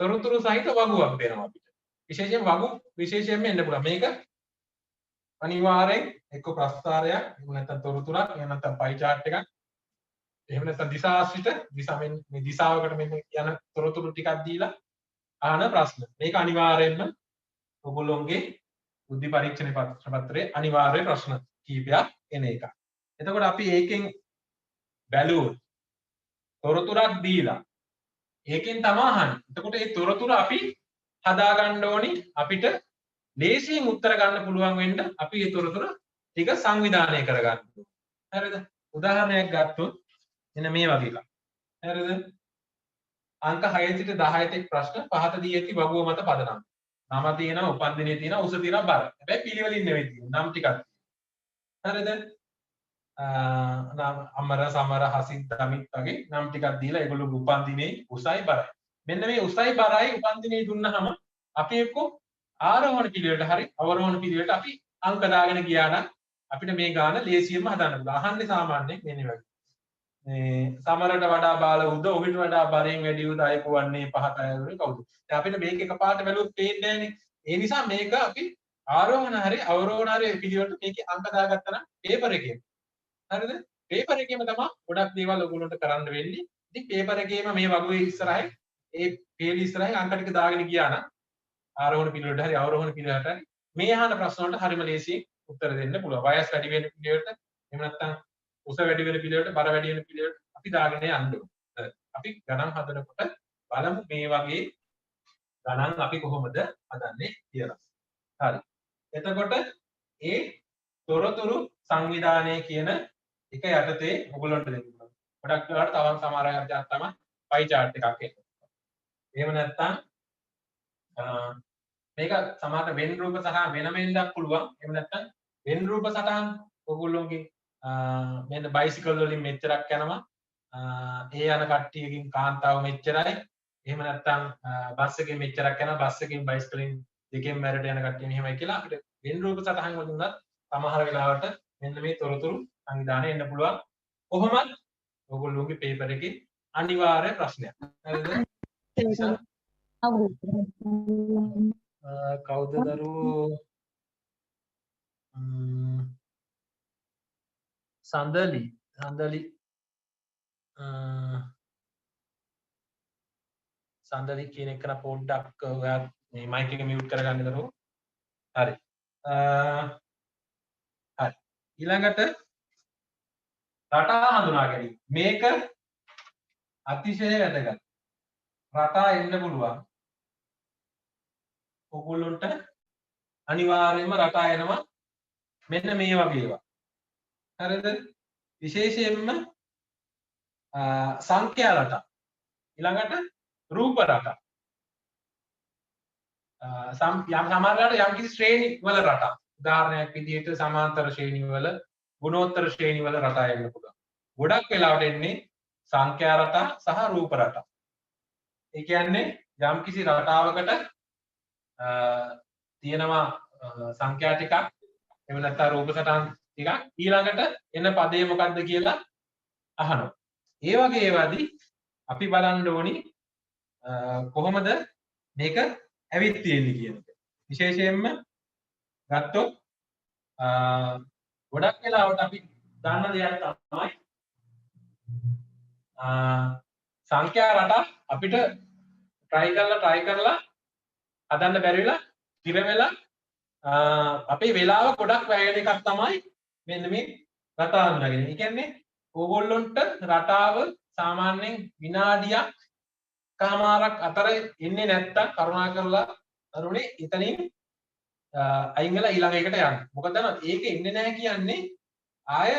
තොරතුරු සහිත වගුවක් දෙනවා අපිට. විශේෂයෙන් වගු විශේෂයෙන්ම එන්න පුළුවන්. මේක අනිවාර්යෙන් එක්ක ප්‍රස්ථාරයක්, එහෙම නැත්නම් තොරතුරක්, එහෙම නැත්නම් පයි chart එකක්. එහෙම නැත්නම් දිශාශ්‍රිත දිශාවෙන් මේ දිශාවකට මෙන්න යන තොරතුරු ටිකක් දීලා අහන ප්‍රශ්න. මේක අනිවාර්යෙන්ම ඔයගොල්ලෝගේ බුද්ධි පරීක්ෂණ පත්‍රයේ අනිවාර්ය ප්‍රශ්න කීපයක් එන එක. එතකොට අපි ඒකෙන් බැලුවොත් තොරතුරක් දීලා ඒකෙන් තමයි අහන්නේ. එතකොට ඒ තොරතුර අපි හදා ගන්න ඕනි අපිට ලේසියෙන් උත්තර ගන්න පුළුවන් වෙන්න අපි ඒ තොරතුර ටික සංවිධානය කර ගන්න ඕනේ. හරිද? උදාහරණයක් ගත්තොත් එන්න මේ වගේ එකක්. හරිද? අංක 6 සිට 10 තෙක් ප්‍රශ්න පහත දී ඇති වගුව මත පදනම්. නම තියෙනවා, උපන්දිනේ තියෙනවා, උස තියෙනවා, බර. හැබැයි පිළිවෙලින් නෙවෙයි තියෙන්නේ. නම් ටිකක්. හරිද? අමර සමර හසිත් දමිත් වගේ නම් ටිකක් දීලා ඒගොල්ලෝ උපන්දිනේ උසයි බරයි. මෙන්න මේ උසයි බරයි උපන්දිනේ දුන්නාම අපි එක්ක ආරෝහණ පිළිවෙලට හරි අවරෝහණ පිළිවෙලට අපි අංක දාගෙන ගියා නම් අපිට මේ ගාන ලේසියෙන්ම හදන්න පුළුවන්. අහන්නේ සාමාන්‍යයෙන් මෙන්න වගේ. මේ සමරට වඩා බාල උද ඔහුට වඩා බරෙන් වැඩි උද අයකු වන්නේ පහත අයවලුයි කවුද? දැන් අපිට මේක එකපාරට බැලුවොත් පේන්නේ නැහනේ. ඒ නිසා මේක අපි ආරෝහණ හරි අවරෝහණ හරි පිළිවෙලට මේකේ අංක දාගත්තා නම් පේපර් එකේ. හරිද? පේපර් එකේම තමයි ගොඩක් දේවල් ඔයගොල්ලන්ට කරන්න වෙන්නේ. ඉතින් පේපර් එකේම මේ වගුවේ ඉස්සරහින් ඒ පේලි ඉස්සරහින් අංක ටික දාගෙන ගියා නම් ආරෝහණ පිළිවෙලට හරි අවරෝහණ පිළිවෙලට හරි මේ අහන ප්‍රශ්න වලට හරිම ලේසියෙන් උත්තර දෙන්න පුළුවන්. වයස් වැඩි වෙන පිළිවෙලට එහෙම නැත්නම් උස වැඩි වෙන පිළිවෙලට බර වැඩි වෙන පිළිවෙලට අපි දාගෙන යන්න ඕනේ. අපි ගණන් හදනකොට බලමු මේ වගේ ගණන් අපි කොහොමද හදන්නේ කියලා. හරි. එතකොට ඒ තොරතුරු සංවිධානය කියන එක යටතේ ඔයගොල්ලන්ට දෙන්න පුළුවන්. ගොඩක් වෙලාවට තවන් සමහර අය තමයි පයි chart එකක් එක්ක. එහෙම නැත්නම් මේක සමහර වෙන් රූප සටහන් වෙනම වෙන්නත් පුළුවන්. එහෙම නැත්නම් වෙන් රූප සටහන් ඔයගොල්ලෝගේ මෙන්න බයිසිකල් වලින් මෙච්චරක් යනවා. ඒ යන කට්ටියකින් කාන්තාව මෙච්චරයි. එහෙම නැත්නම් බස් එකෙන් මෙච්චරක් යනවා. බස් එකෙන් බයිසිකලෙන් දෙකෙන් මැරට යන කට්ටිය මෙහෙමයි කියලා අපිට වෙන් රූප සටහන් වලින් උනත් සමහර වෙලාවට මෙන්න මේ තොරතුරු සංවිධානය එන්න පුළුවන්. කොහොමද ඔයගොල්ලෝගේ පේපර් එකේ අනිවාර්ය ප්‍රශ්නයක්. හරිද? කවුද දරුවෝ? සඳලි කියන එක පොඩ්ඩක් ඔයා මේ මයික් එක මියුට් කරගන්න දරුවෝ. හරි. හරි. ඊළඟට රටා හඳුනා ගැනීම. මේක අතිශය වැදගත්. රටා එන්න පුළුවන්. ඔගොල්ලොන්ට අනිවාර්යයෙන්ම රටා එනවා මෙන්න මේ වගේ ඒවා. හරිද? විශේෂයෙන්ම සංඛ්‍යා රටා. ඊළඟට රූප රටා. සමහරවිට යම්කිසි ශ්‍රේණි වල රටා. උදාහරණයක් විදිහට සමාන්තර ශ්‍රේණි වල ගුණෝත්තර ශ්‍රේණි වල රටා එන්න පුළුවන්. ගොඩක් වෙලාවට එන්නේ සංඛ්‍යා රටා සහ රූප රටා. ඒ කියන්නේ යම්කිසි රටාවකට තියෙනවා සංඛ්‍යා ටිකක් එහෙම නැත්නම් රූප සටහන් ටිකක් ඊළඟට එන පදේ මොකක්ද කියලා අහනවා. ඒ වගේ ඒවාදී අපි බලන්න ඕනි කොහොමද මේක ඇවිත් තියෙන්නේ කියන එක. විශේෂයෙන්ම ගත්තොත් ගොඩක් වෙලාවට අපි දන්න දෙයක් තමයි සංඛ්‍යා රටා අපිට try කරලා හදන්න බැරි වෙලා ඉර වෙලා අපේ වෙලාව ගොඩක් වැය වෙන එකක් තමයි මෙන්න මේ රටා හඳුනාගෙන. ඒ කියන්නේ ඕගොල්ලොන්ට රටාව සාමාන්‍යයෙන් විනාඩියක් කමාරක් අතර එන්නේ නැත්තම් කරුණාකරලා අරුනේ එතනින් අයින් වෙලා ඊළඟ එකට යන්න. මොකද ඒක එන්නේ නැහැ කියන්නේ ආය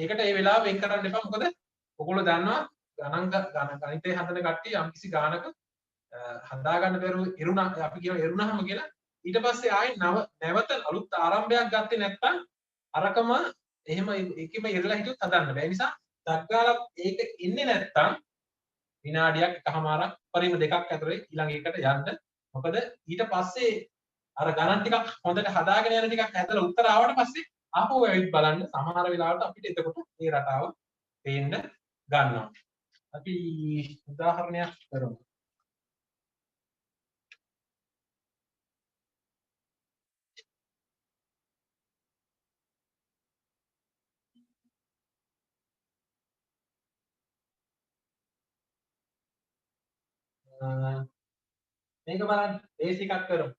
ඒකට ඒ වෙලාව වෙන් කරන්න එපා. මොකද ඔයගොල්ලෝ දන්නවා ගණිතය හදන කට්ටිය යම්කිසි ගානක හදා ගන්න බැරුව ඉරුණා අපි කියන ඉරුණාම කියලා ඊට පස්සේ ආයේ නැවත අලුත් ආරම්භයක් ගත්තේ නැත්නම් අරකම එහෙම එකෙම ඉරලා හිටියොත් හදන්න බෑ. ඒ නිසා දක්ගාලා ඒක එන්නේ නැත්නම් විනාඩියක් එකමාරක් පරිම දෙකක් ඇතුලේ ඊළඟ එකට යන්න. මොකද ඊට පස්සේ අර ගණන් ටිකක් හොඳට හදාගෙන යන ටිකක් ඇදලා උත්තර ආවට පස්සේ ආපහු ඇවිත් බලන්න සමහර වෙලාවට අපිට එතකොට මේ රටාව පේන්න ගන්නවා. අපි උදාහරණයක් කරමු. මේක බලන්න බේසික් එකක් කරමු.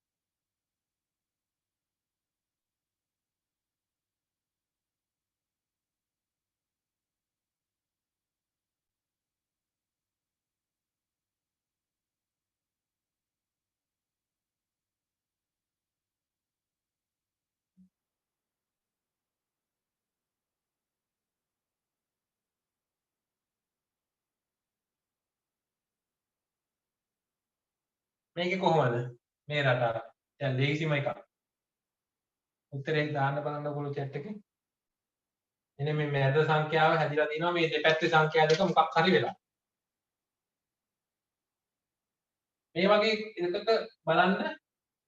මේකේ කොහොමද මේ රටාව? දැන් ලේසිම එකක්. උත්තරේ දාන්න බලන්න ඔයගොල්ලෝ chat එකේ. එනේ මේ මැද සංඛ්‍යාව හැදිලා තිනවා මේ දෙපැත්තේ සංඛ්‍යා දෙක මොකක් හරි වෙලා. මේ වගේ එකක බලන්න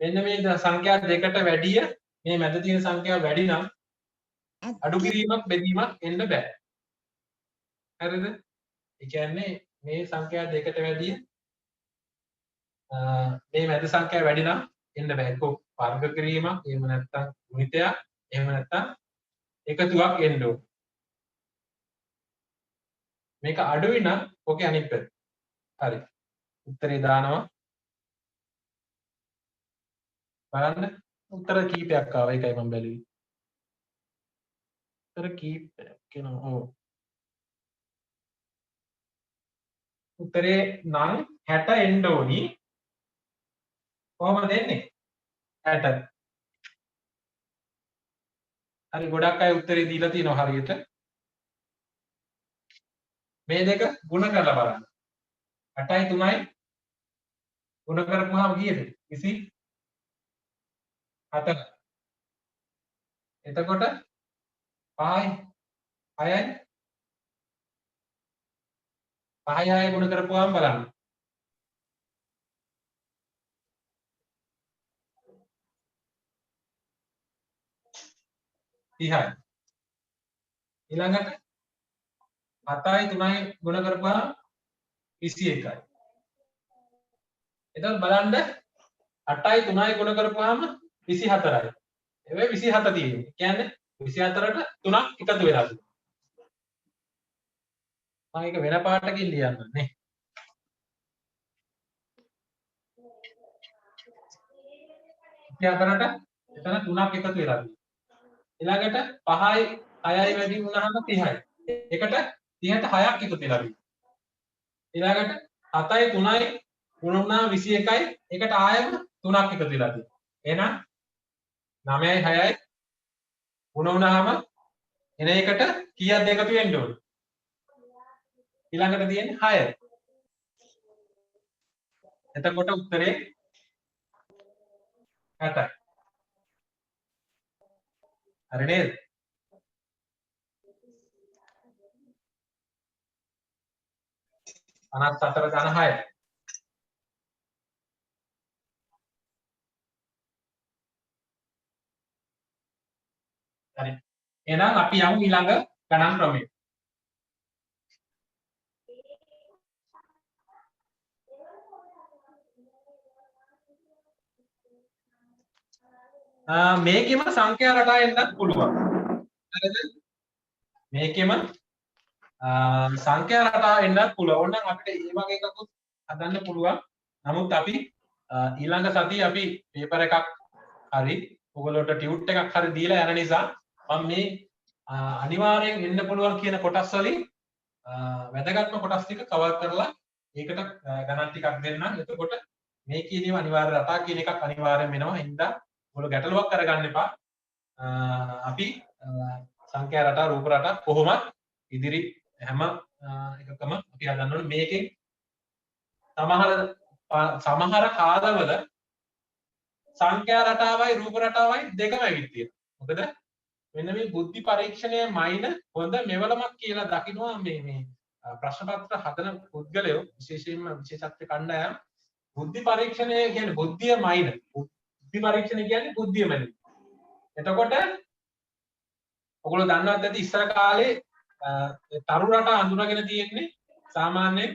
මෙන්න මේ සංඛ්‍යා දෙකට වැඩිය මේ මැද තියෙන සංඛ්‍යාව වැඩි නම් අඩු කිරීමක් බෙදීමක් එන්න බෑ. හරිද? ඒ කියන්නේ මේ සංඛ්‍යා දෙකට වැඩිය මේ මැද සංඛ්‍යාව වැඩි නම් එන්න බෑ. ඒක වර්ග කිරීමක් එහෙම නැත්නම් ගුණිතයක් එහෙම නැත්නම් එකතුවක් එන්න ඕන. මේක අඩුයි නම් ඔකේ අනිත් පැත්ත. හරි. උත්තරේ දානවා. බලන්න උත්තර කීපයක් ආවා. ඒකයි මම බැලුවේ. උත්තර කීපයක් එනවා. ඔව්. උත්තරේ නම් 60 එන්න ඕනි. කොහොමද එන්නේ? 60. හරි ගොඩක් අය උත්තරේ දීලා තියෙනවා හරියට. මේ දෙක ගුණ කරලා බලන්න. 8යි 3යි ගුණ කරපුවාම කීයද? 24. එතකොට 5යි 6යි 6යි ගුණ කරපුවාම බලන්න. 30යි. ඊළඟට 7යි 3යි ගුණ කරපුවාම 21යි. එතකොට බලන්න 8යි 3යි ගුණ කරපුවාම 24යි. ඒ 27 තියෙන්නේ. කියන්නේ 24ට 3ක් එකතු වෙලා තියෙනවා. මම ඒක වෙන පාටකින් ලියන්න නේ. අතරට එතන 3ක් එකතු වෙලා තියෙනවා. ඊළඟට 5යි 6යි වැඩි වුණාම 30යි. එකට 30ට 6ක් එකතු වෙලා තියෙනවා. ඊළඟට 7යි 3යි 3 21යි එකට ආයෙම 3ක් එකතු වෙලා තියෙනවා. එහෙනම් 9යි 6යි 3 වුණාම එන එකට කීයක්ද එකතු වෙන්න ඕන? ඊළඟට තියෙන්නේ 6. එතකොට උත්තරේ 60යි. හරි නේද? අනත් 4 ගණ 6. හරි. එහෙනම් අපි යමු ඊළඟ ගණන් ක්‍රමයට. මේකෙම සංඛ්‍යා රටා එන්නත් පුළුවන්. හරිද? මේකෙම සංඛ්‍යා රටා එන්නත් පුළුවන්. ඕනනම් අපිට මේ වගේ එකකුත් හදන්න පුළුවන්. නමුත් අපි ඊළඟ සතියේ අපි පේපර් එකක් හරි ඔයගොල්ලෝට ටියුට් එකක් හරි දීලා යන නිසා මම මේ අනිවාර්යෙන් එන්න පුළුවන් කියන කොටස් වලින් වැදගත්ම කොටස් ටික කවර් කරලා ඒකට ගණන් ටිකක් දෙන්නම්. එතකොට මේ කියනේම අනිවාර්ය රටා කියන එකක් අනිවාර්යෙන් වෙනවා. හින්දා ඔයගොල්ලෝ ගැටලුවක් කරගන්න එපා. අපි සංඛ්‍යා රටා රූප රටා කොහොමත් ඉදිරි හැම එකකම අපි හදන්න ඕනේ. මේකෙන් සමහර කාලවල සංඛ්‍යා රටාවයි රූප රටාවයි දෙකම ඇවිත් තියෙනවා. මොකද මෙන්න මේ බුද්ධි පරීක්ෂණය මයින හොඳ මෙවලමක් කියලා දකිනවා මේ ප්‍රශ්න පත්‍ර හදන පුද්ගලයෝ විශේෂයෙන්ම විශේෂත්ව කණ්ඩායම් බුද්ධි පරීක්ෂණය කියන්නේ බුද්ධිය මයින. බුද්ධි පරීක්ෂණය කියන්නේ බුද්ධිය මයින. එතකොට ඔයගොල්ලෝ දන්නවත් ඇති ඉස්සර කාලේ තරු රටා අඳුනගෙන තියෙන්නේ සාමාන්‍යයෙන්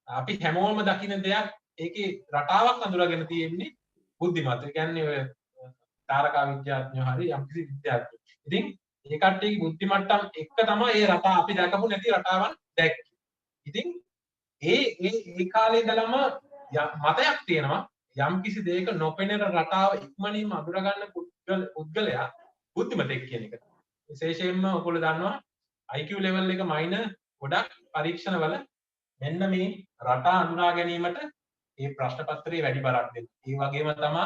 අපි හැමෝම දකින දෙයක් ඒකේ රටාවක් අඳුරගෙන තියෙන්නේ බුද්ධිමත්. ඒ කියන්නේ ඔය තාරකා විද්‍යාඥයෝ හරි යම්කිසි විද්‍යාඥයෝ. ඉතින් ඒ කට්ටියගේ බුද්ධි මට්ටම් එක තමයි ඒ රටා අපි දැකපු නැති රටාවන් දැක්කේ. ඉතින් ඒ කාලේ ඉඳලම මතයක් තියෙනවා යම්කිසි දෙයක නොපෙනෙන රටාව ඉක්මනින්ම අඳුර ගන්න පුද්ගලයා බුද්ධිමතෙක් කියන එක. විශේෂයෙන්ම ඔයගොල්ලෝ දන්නවා IQ level එක මයින ගොඩක් පරීක්ෂණවල මෙන්න මේ රටා අඳුනා ගැනීමට මේ ප්‍රශ්න පත්‍රයේ වැඩි බරක් දෙනවා. ඒ වගේම තමයි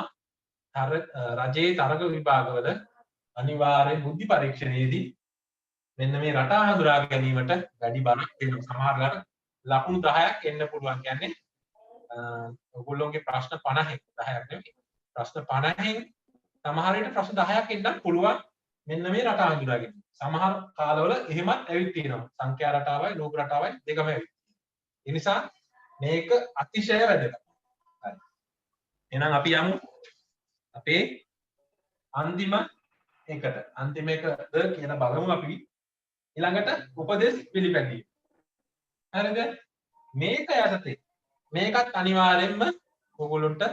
රජයේ තරග විභාගවල අනිවාර්ය බුද්ධි පරීක්ෂණයේදී මෙන්න මේ රටා හඳුනා ගැනීමට වැඩි බරක් දෙනවා. සමහරවිට ලකුණු 10ක් එන්න පුළුවන්. කියන්නේ ඔයගොල්ලෝගේ ප්‍රශ්න 50න් 10ක් නෙවෙයි. ප්‍රශ්න 50න් සමහර විට ප්‍රශ්න 10ක් එන්නත් පුළුවන්. මෙන්න මේ රටා හඳුනා ගැනීම. සමහර කාලවල එහෙමත් ඇවිත් තියෙනවා. සංඛ්‍යා රටාවයි ලෝක රටාවයි දෙකම ඇවිත්. ඒ නිසා මේක අතිශය වැදගත්. හරි. එහෙනම් අපි යමු අපේ අන්තිම එකට. අන්තිම එකද කියලා බලමු අපි. ඊළඟට උපදේශ පිළිපැදීම. හරිද? මේක යටතේ මේකත් අනිවාර්යෙන්ම ඔයගොල්ලන්ට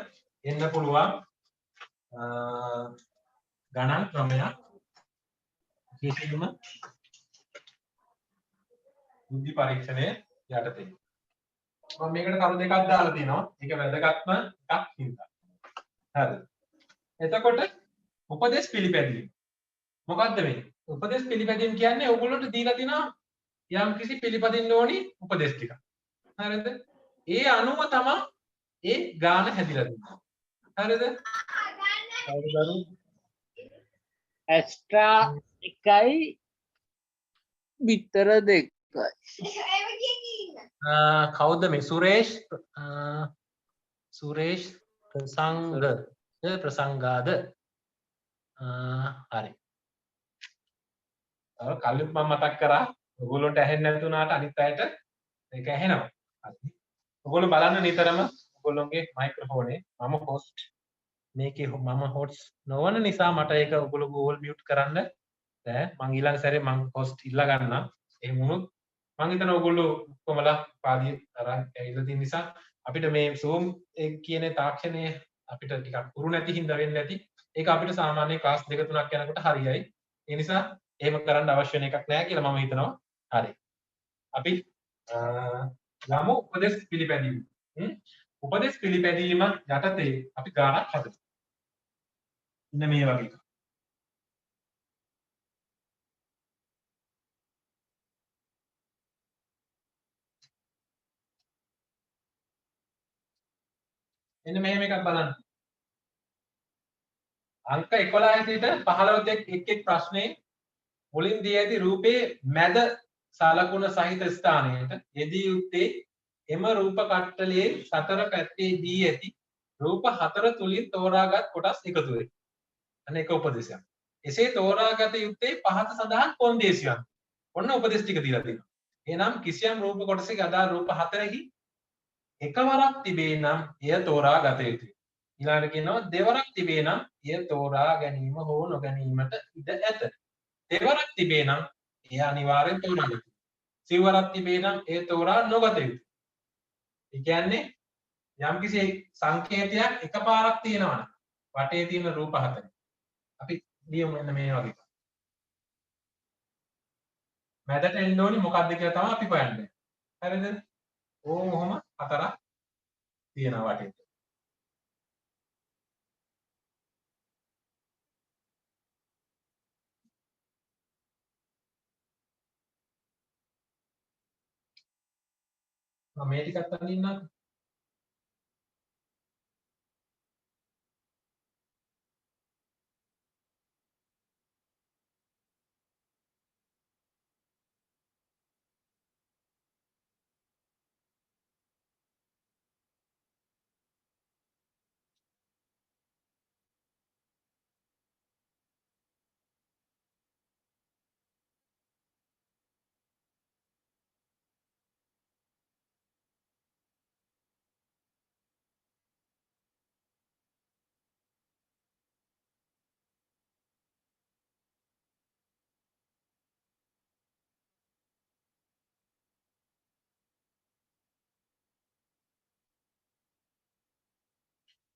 එන්න පුළුවන් ගණන් ක්‍රමයක්. විශේෂයෙන්ම බුද්ධි පරීක්ෂණය යටතේ. මම මේකට කරු දෙකක් දාලා තියෙනවා. ඒක වැදගත්ම එකක් හින්දා. හරි. එතකොට උපදේශ පිළිපැදීම. මොකක්ද මේ? උපදේශ පිළිපැදීම කියන්නේ ඔයගොල්ලන්ට දීලා තියෙනවා යම් කිසි පිළිපදින්න ඕනි උපදේශ ටික. හරිද? ඒ අනුව තමයි ඒ ගාන හැදිලා තියෙන්නේ. හරිද? කවුරුද? එක්ස්ට්‍රා එකයි බිත්තර දෙකයි. කවුද මේ සුරේෂ් ප්‍රසංගාද හරි. කලින් මම මතක් කරා ඔයගොල්ලන්ට ඇහෙන්නේ නැතුණාට අනිත් අයට ඒක ඇහෙනවා. හරි. ඔයගොල්ලෝ බලන්න නිතරම ඔයගොල්ලෝගේ මයික්‍රොෆෝනේ මම හොස්ට් මේකේ මම හොස්ට් නොවන නිසා මට ඒක ඔයගොල්ලෝ Google mute කරන්න බෑ. මං ඊළඟ සැරේ මං හොස්ට් ඉල්ල ගන්නම්. එහෙම වුණොත් මං හිතන ඔයගොල්ලෝ කොමලා පාඩිය අරන් ඇවිල්ලා තියෙන නිසා අපිට මේ Zoom කියන තාක්ෂණය අපිට ටිකක් පුරු නැති හින්දා වෙන්නේ නැති. ඒක අපිට සාමාන්‍ය ක්ලාස් 2 3ක් යනකොට හරියයි. ඒ නිසා එහෙම කරන්න අවශ්‍ය වෙන එකක් නෑ කියලා මම හිතනවා. හරි. අපි යමු උපදේශ පිළිපැදීම. උපදේශ පිළිපැදීම යටතේ අපි ගානක් හදමු. ඉන්න මේ වගේ එකක්. මෙන්න මෙහෙම එකක් බලන්න. අංක 11 සිට 15 එක් එක් ප්‍රශ්නේ මුලින් දී ඇති රූපේ මැද සලකුණ සහිත ස්ථානයට යෙදී යුත්තේ එම රූප කට්ටලයේ සතර පැත්තේ දී ඇති රූප හතර තුලින් තෝරාගත් කොටස් එකතු වේ. අන්න එක උපදේශයක්. එසේ තෝරාගත යුත්තේ පහත සඳහන් කොන්දේසියන්. ඔන්න උපදේශ ටික දීලා තියෙනවා. එහෙනම් කිසියම් රූප කොටසක අදාළ රූප හතරෙහි එකවරක් තිබේ නම් එය තෝරා ගත යුතුයි. ඊළඟට කියනවා දෙවරක් තිබේ නම් එය තෝරා ගැනීම හෝ නොගැනීමට ඉඩ ඇත. දෙවරක් තිබේ නම් එය අනිවාර්යෙන් තෝරා ගත යුතුයි. සිව්වරක් තිබේ නම් එය තෝරා නොගත යුතුයි. ඒ කියන්නේ යම්කිසි සංකේතයක් එකපාරක් තියෙනවා නම් වටේ තියෙන රූප හතරේ අපි ලියමු මෙන්න මේ වගේ. මැදට එන්න ඕනි මොකක්ද කියලා තමයි අපි හොයන්නේ. හරිද? ඕම හතරක් තියෙනවා වටේ. මම මේ ටිකත් අඳින්නම්.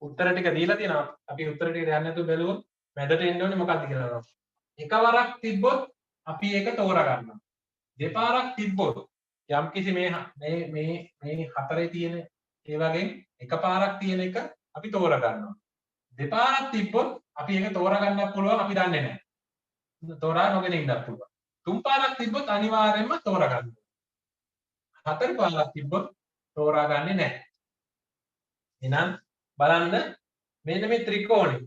උත්තර ටික දීලා තියෙනවා. අපි උත්තර ටික දැන් නැතුව බැලුවොත් මැදට එන්න ඕනේ මොකක්ද කියලා. එකවරක් තිබ්බොත් අපි ඒක තෝරා ගන්නවා. දෙපාරක් තිබ්බොත් යම්කිසි මේ හතරේ තියෙන ඒ වගේ එකපාරක් තියෙන එක අපි තෝරා ගන්නවා. දෙපාරක් තිබ්බොත් අපි ඒක තෝරා ගන්නත් පුළුවන් අපි දන්නේ නැහැ. තෝරා නොගෙන ඉන්නත් පුළුවන්. තුන් පාරක් තිබ්බොත් අනිවාර්යයෙන්ම තෝරා ගන්නවා. හතර පාරක් තිබ්බොත් තෝරා ගන්නේ නැහැ. එහෙනම් බලන්න මෙන්න මේ ත්‍රිකෝණය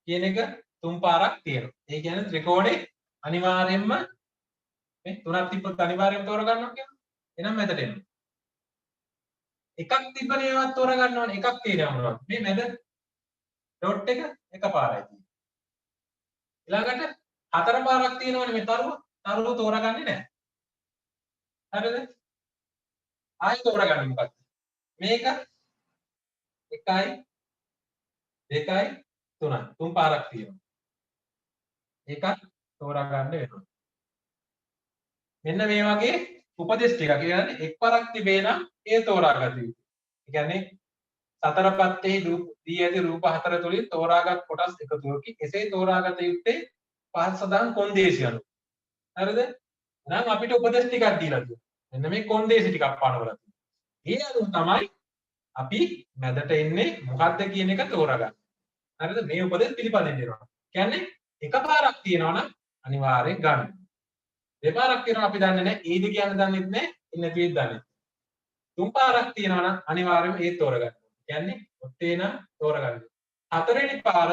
කියන එක තුන් පාරක් තියෙනවා. ඒ කියන්නේ ත්‍රිකෝණේ අනිවාර්යයෙන්ම මේ තුනක් තිබ්බොත් අනිවාර්යයෙන්ම තෝරා ගන්නවා කියනවා. එහෙනම් මැදට එන්න. එකක් තිබ්බනේ ඒවත් තෝරා ගන්න ඕනේ. එකක් තියෙනවා මොනවද? මේ මැද ඩොට් එක එකපාරයි තියෙන්නේ. ඊළඟට හතර පාරක් තියෙනවනේ මේ තරුව තෝරාගන්නේ නැහැ. හරිද? ආයෙ තෝරාගන්නේ මොකක්ද? මේක 1යි 2යි 3යි. තුන් පාරක් තියෙනවා. ඒකත් තෝරාගන්න වෙනවා. මෙන්න මේ වගේ උපදේශ ටිකක්. කියන්නේ එක්වරක් තිබේ නම් ඒ තෝරාගත යුතුයි. ඒ කියන්නේ සතර පත්තේ දී ඇති රූප හතර තුලින් තෝරාගත් කොටස් එකතුවකි. එසේ තෝරාගත යුත්තේ පහත සඳහන් කොන්දේසි අනුව. හරිද? එහෙනම් අපිට උපදේශ ටිකක් දීලා තියෙනවා. මෙන්න මේ කොන්දේසි ටිකක් පනවලා තියෙනවා. ඒ අනුව තමයි අපි මැදට එන්නේ මොකක්ද කියන එක තෝරාගන්න. හරිද? මේ උපදේශ පිළිපදින්න වෙනවා. කියන්නේ එකපාරක් තියෙනවා නම් අනිවාර්යෙන් ගන්න. දෙපාරක් තියෙනවා අපි දන්නේ නැහැ. ඒද කියන්න දන්නෙත් නැහැ. ඉන්නේ නැතිවෙත් දන්නේ නැහැ. තුන් පාරක් තියෙනවා නම් අනිවාර්යයෙන්ම ඒ තෝරගන්න. කියන්නේ ඔත්තේ නම් තෝරගන්න. හතරවෙනි පාර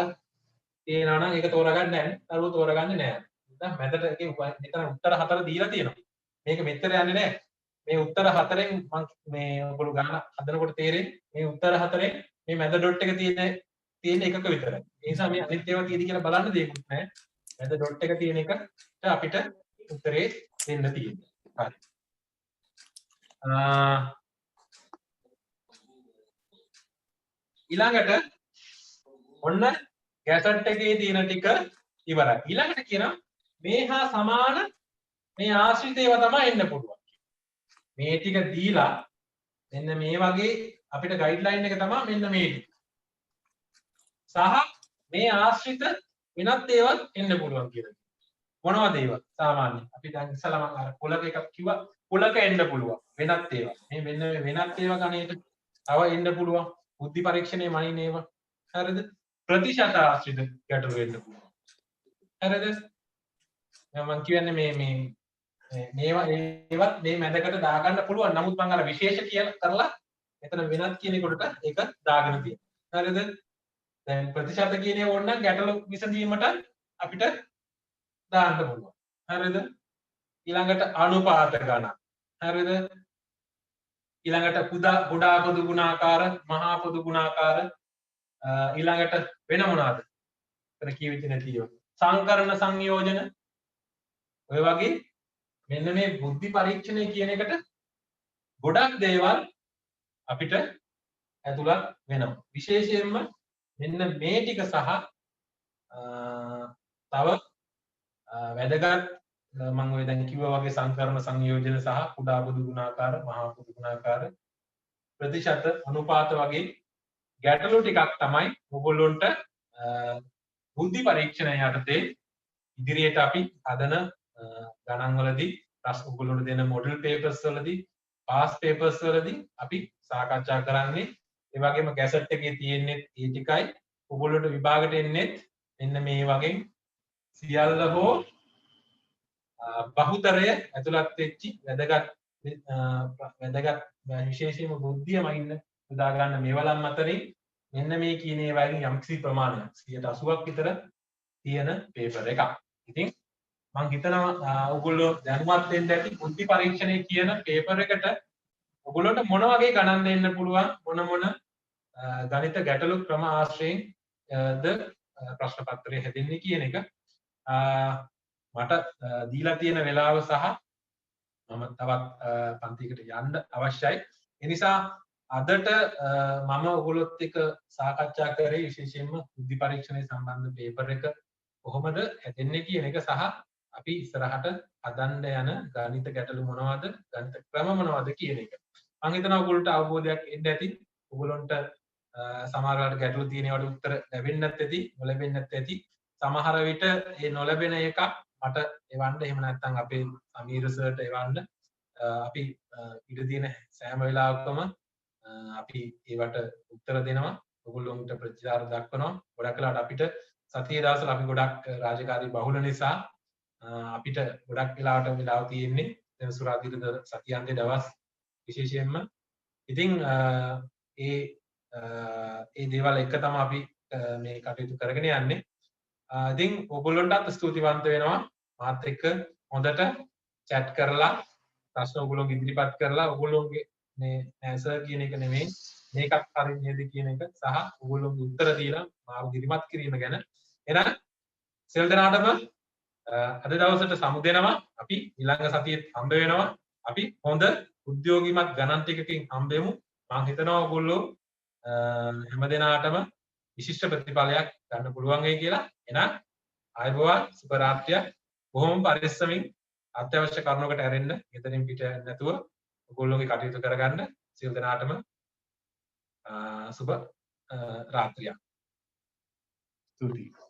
තියෙනවා නම් ඒක තෝරගන්නේ නැහැ. දරුවෝ තෝරගන්නේ නැහැ. දැන් මැදට එකේ මෙතන උත්තර හතර දීලා තියෙනවා. මේක මෙතර යන්නේ නැහැ. මේ උත්තර හතරෙන් මම මේ ඔයගොල්ලෝ ගන්න හදනකොට තේරෙන්නේ මේ උත්තර හතරෙන් මේ මැද ඩොට් එක තියෙන එකක විතරයි. ඒ නිසා මේ අනිත් ඒවා කීයද කියලා බලන්න දෙයක්වත් නැහැ. මැද ඩොට් එක තියෙන එකට අපිට උත්තරේ දෙන්න තියෙන්නේ. හරි. ඊළඟට ඔන්න ගැසට් එකේ තියෙන ටික ඉවරයි. ඊළඟට කියනවා මේ හා සමාන මේ ආශ්‍රිත ඒවා තමයි එන්න පුළුවන්. මේ ටික දීලා මෙන්න මේ වගේ අපිට ගයිඩ්ලයින් එක තමයි මෙන්න මේ ටික. සහ මේ ආශ්‍රිත වෙනත් ඒවා එන්න පුළුවන් කියලා. මොනවද ඒවා? සාමාන්‍ය අපි දැන් ඉස්සලා මම අර කුලක එකක් කිව්වා. කුලක එන්න පුළුවන්. වෙනත් ඒවා. මේ මෙන්න වෙනත් ඒවා ගණේට තව එන්න පුළුවන්. බුද්ධි පරීක්ෂණයේ මනින්න ඒවා. හරිද? ප්‍රතිශත ආශ්‍රිත ගැටලු වෙන්න පුළුවන්. හරිද? මම කියන්නේ මේවා ඒවත් මේ මැදකට දාගන්න පුළුවන්. නමුත් මම අර විශේෂ කියලා කරලා එතන වෙනත් කියන එකට ඒක දාගෙන තියෙනවා. හරිද? දැන් ප්‍රතිශත කියන එක ඕන නම් ගැටලු විසඳීමට අපිට දාන්න පුළුවන්. හරිද? ඊළඟට අනුපාත ගණන්. හරිද? ඊළඟට කුඩා පොදු ගුණාකාර, මහා පොදු ගුණාකාර, ඊළඟට වෙන මොනවාද? එතන කියවිච්ච නැතිව. සංකරණ සංයෝජන. ඔය වගේ මෙන්න මේ බුද්ධි පරීක්ෂණය කියන එකට ගොඩක් දේවල් අපිට ඇතුළත් වෙනවා. විශේෂයෙන්ම මෙන්න මේ ටික සහ තව වැදගත් මම ඔය දැන් කිව්වා වගේ සංකරණ සංයෝජන සහ කුඩා පොදු ගුණාකාර, මහා පොදු ගුණාකාර, ප්‍රතිශත අනුපාත වගේ ගැටලු ටිකක් තමයි ඔයගොල්ලොන්ට බුද්ධි පරීක්ෂණය යටතේ ඉදිරියට අපි හදන ගණන් වලදී ප්‍රශ්න ඔයගොල්ලොන්ට දෙන මොඩල් පේපර්ස් වලදී පාස් පේපර්ස් වලදී අපි සාකච්ඡා කරන්නේ ඒ වගේම ගැසට් එකේ තියෙන්නේ ඒ ටිකයි ඔයගොල්ලොන්ට විභාගයට එන්නේ මෙන්න මේ වගේ සියල්ල හෝ බහුතරය ඇතුළත් වෙච්චි වැදගත් විශේෂයෙන්ම බුද්ධියම ඉන්න උදා ගන්න මේවලම් අතරින් මෙන්න මේ කියන ඒවායින් යම්කිසි ප්‍රමාණයක් 80ක් විතර තියෙන පේපර් එකක්. ඉතින් මම හිතනවා ඔයගොල්ලෝ දැනුවත් වෙන්න ඇති බුද්ධි පරීක්ෂණය කියන පේපර් එකට ඔයගොල්ලන්ට මොන වගේ ගණන් දෙන්න පුළුවන් මොන ගණිත ගැටලු ක්‍රම ආශ්‍රයෙන් ද ප්‍රශ්න පත්‍රය හැදෙන්නේ කියන එක මට දීලා තියෙන වෙලාව සහ මම තවත් පන්තියකට යන්න අවශ්‍යයි. ඒ නිසා අදට මම ඔයගොල්ලොත් එක්ක සාකච්ඡා කරේ විශේෂයෙන්ම බුද්ධි පරීක්ෂණය සම්බන්ධ පේපර් එක කොහොමද හැදෙන්නේ කියන එක සහ අපි ඉස්සරහට හදන්න යන ගණිත ගැටලු මොනවද ගණිත ක්‍රම මොනවද කියන එක. මම හිතනවා ඔයගොල්ලන්ට අවබෝධයක් එන්න ඇති. ඔයගොල්ලන්ට සමහර වෙලාවට ගැටලු තියෙන ඒවාට උත්තර ලැබෙන්නත් ඇති, නොලැබෙන්නත් ඇති. සමහර විට ඒ නොලැබෙන එකක් මට එවන්න එහෙම නැත්නම් අපේ සමීර සර්ට එවන්න අපි ඉඩ තියෙන සෑම වෙලාවකම අපි ඒවට උත්තර දෙනවා. ඔයගොල්ලොන්ට ප්‍රතිචාර දක්වනවා. ගොඩක් වෙලාවට අපිට සතියේ දවස්වල අපි ගොඩක් රාජකාරී බහුල නිසා අපිට ගොඩක් වෙලාවට වෙලාව තියෙන්නේ දැන් සුරාදීර්ඝ සතියන්තේ දවස් විශේෂයෙන්ම. ඉතින් ඒ දේවල් එක තමයි අපි මේ කටයුතු කරගෙන යන්නේ. ඉතින් ඔයගොල්ලන්ටත් ස්තුතිවන්ත වෙනවා මාත් එක්ක හොඳට chat කරලා ප්‍රශ්න ඔයගොල්ලෝ ඉදිරිපත් කරලා ඔයගොල්ලෝගේ මේ answer කියන එක නෙමෙයි මේකත් හරි නේද කියන එක සහ ඔයගොල්ලෝගේ උත්තර දීලා මාව ඉදිරිපත් කිරීම ගැන. එහෙනම් සියලු දෙනාටම අද දවසට සමු දෙනවා. අපි ඊළඟ සතියේ හම්බ වෙනවා. අපි හොඳ උද්‍යෝගිමත් ගණන් ටිකකින් හම්බෙමු. මම හිතනවා ඔයගොල්ලෝ හැම දිනාටම විශිෂ්ට ප්‍රතිඵලයක් ගන්න පුළුවන් වෙයි කියලා. එහෙනම් ආයුබෝවන් සුබ රාත්‍රියක්. බොහොම පරිස්සමින් අත්‍යවශ්‍ය කරුණකට ඇරෙන්න. ගෙදරින් පිට නැතුව ඔයගොල්ලෝගේ කටයුතු කරගන්න. සියලු දෙනාටම සුබ රාත්‍රියක්. ස්තුතියි.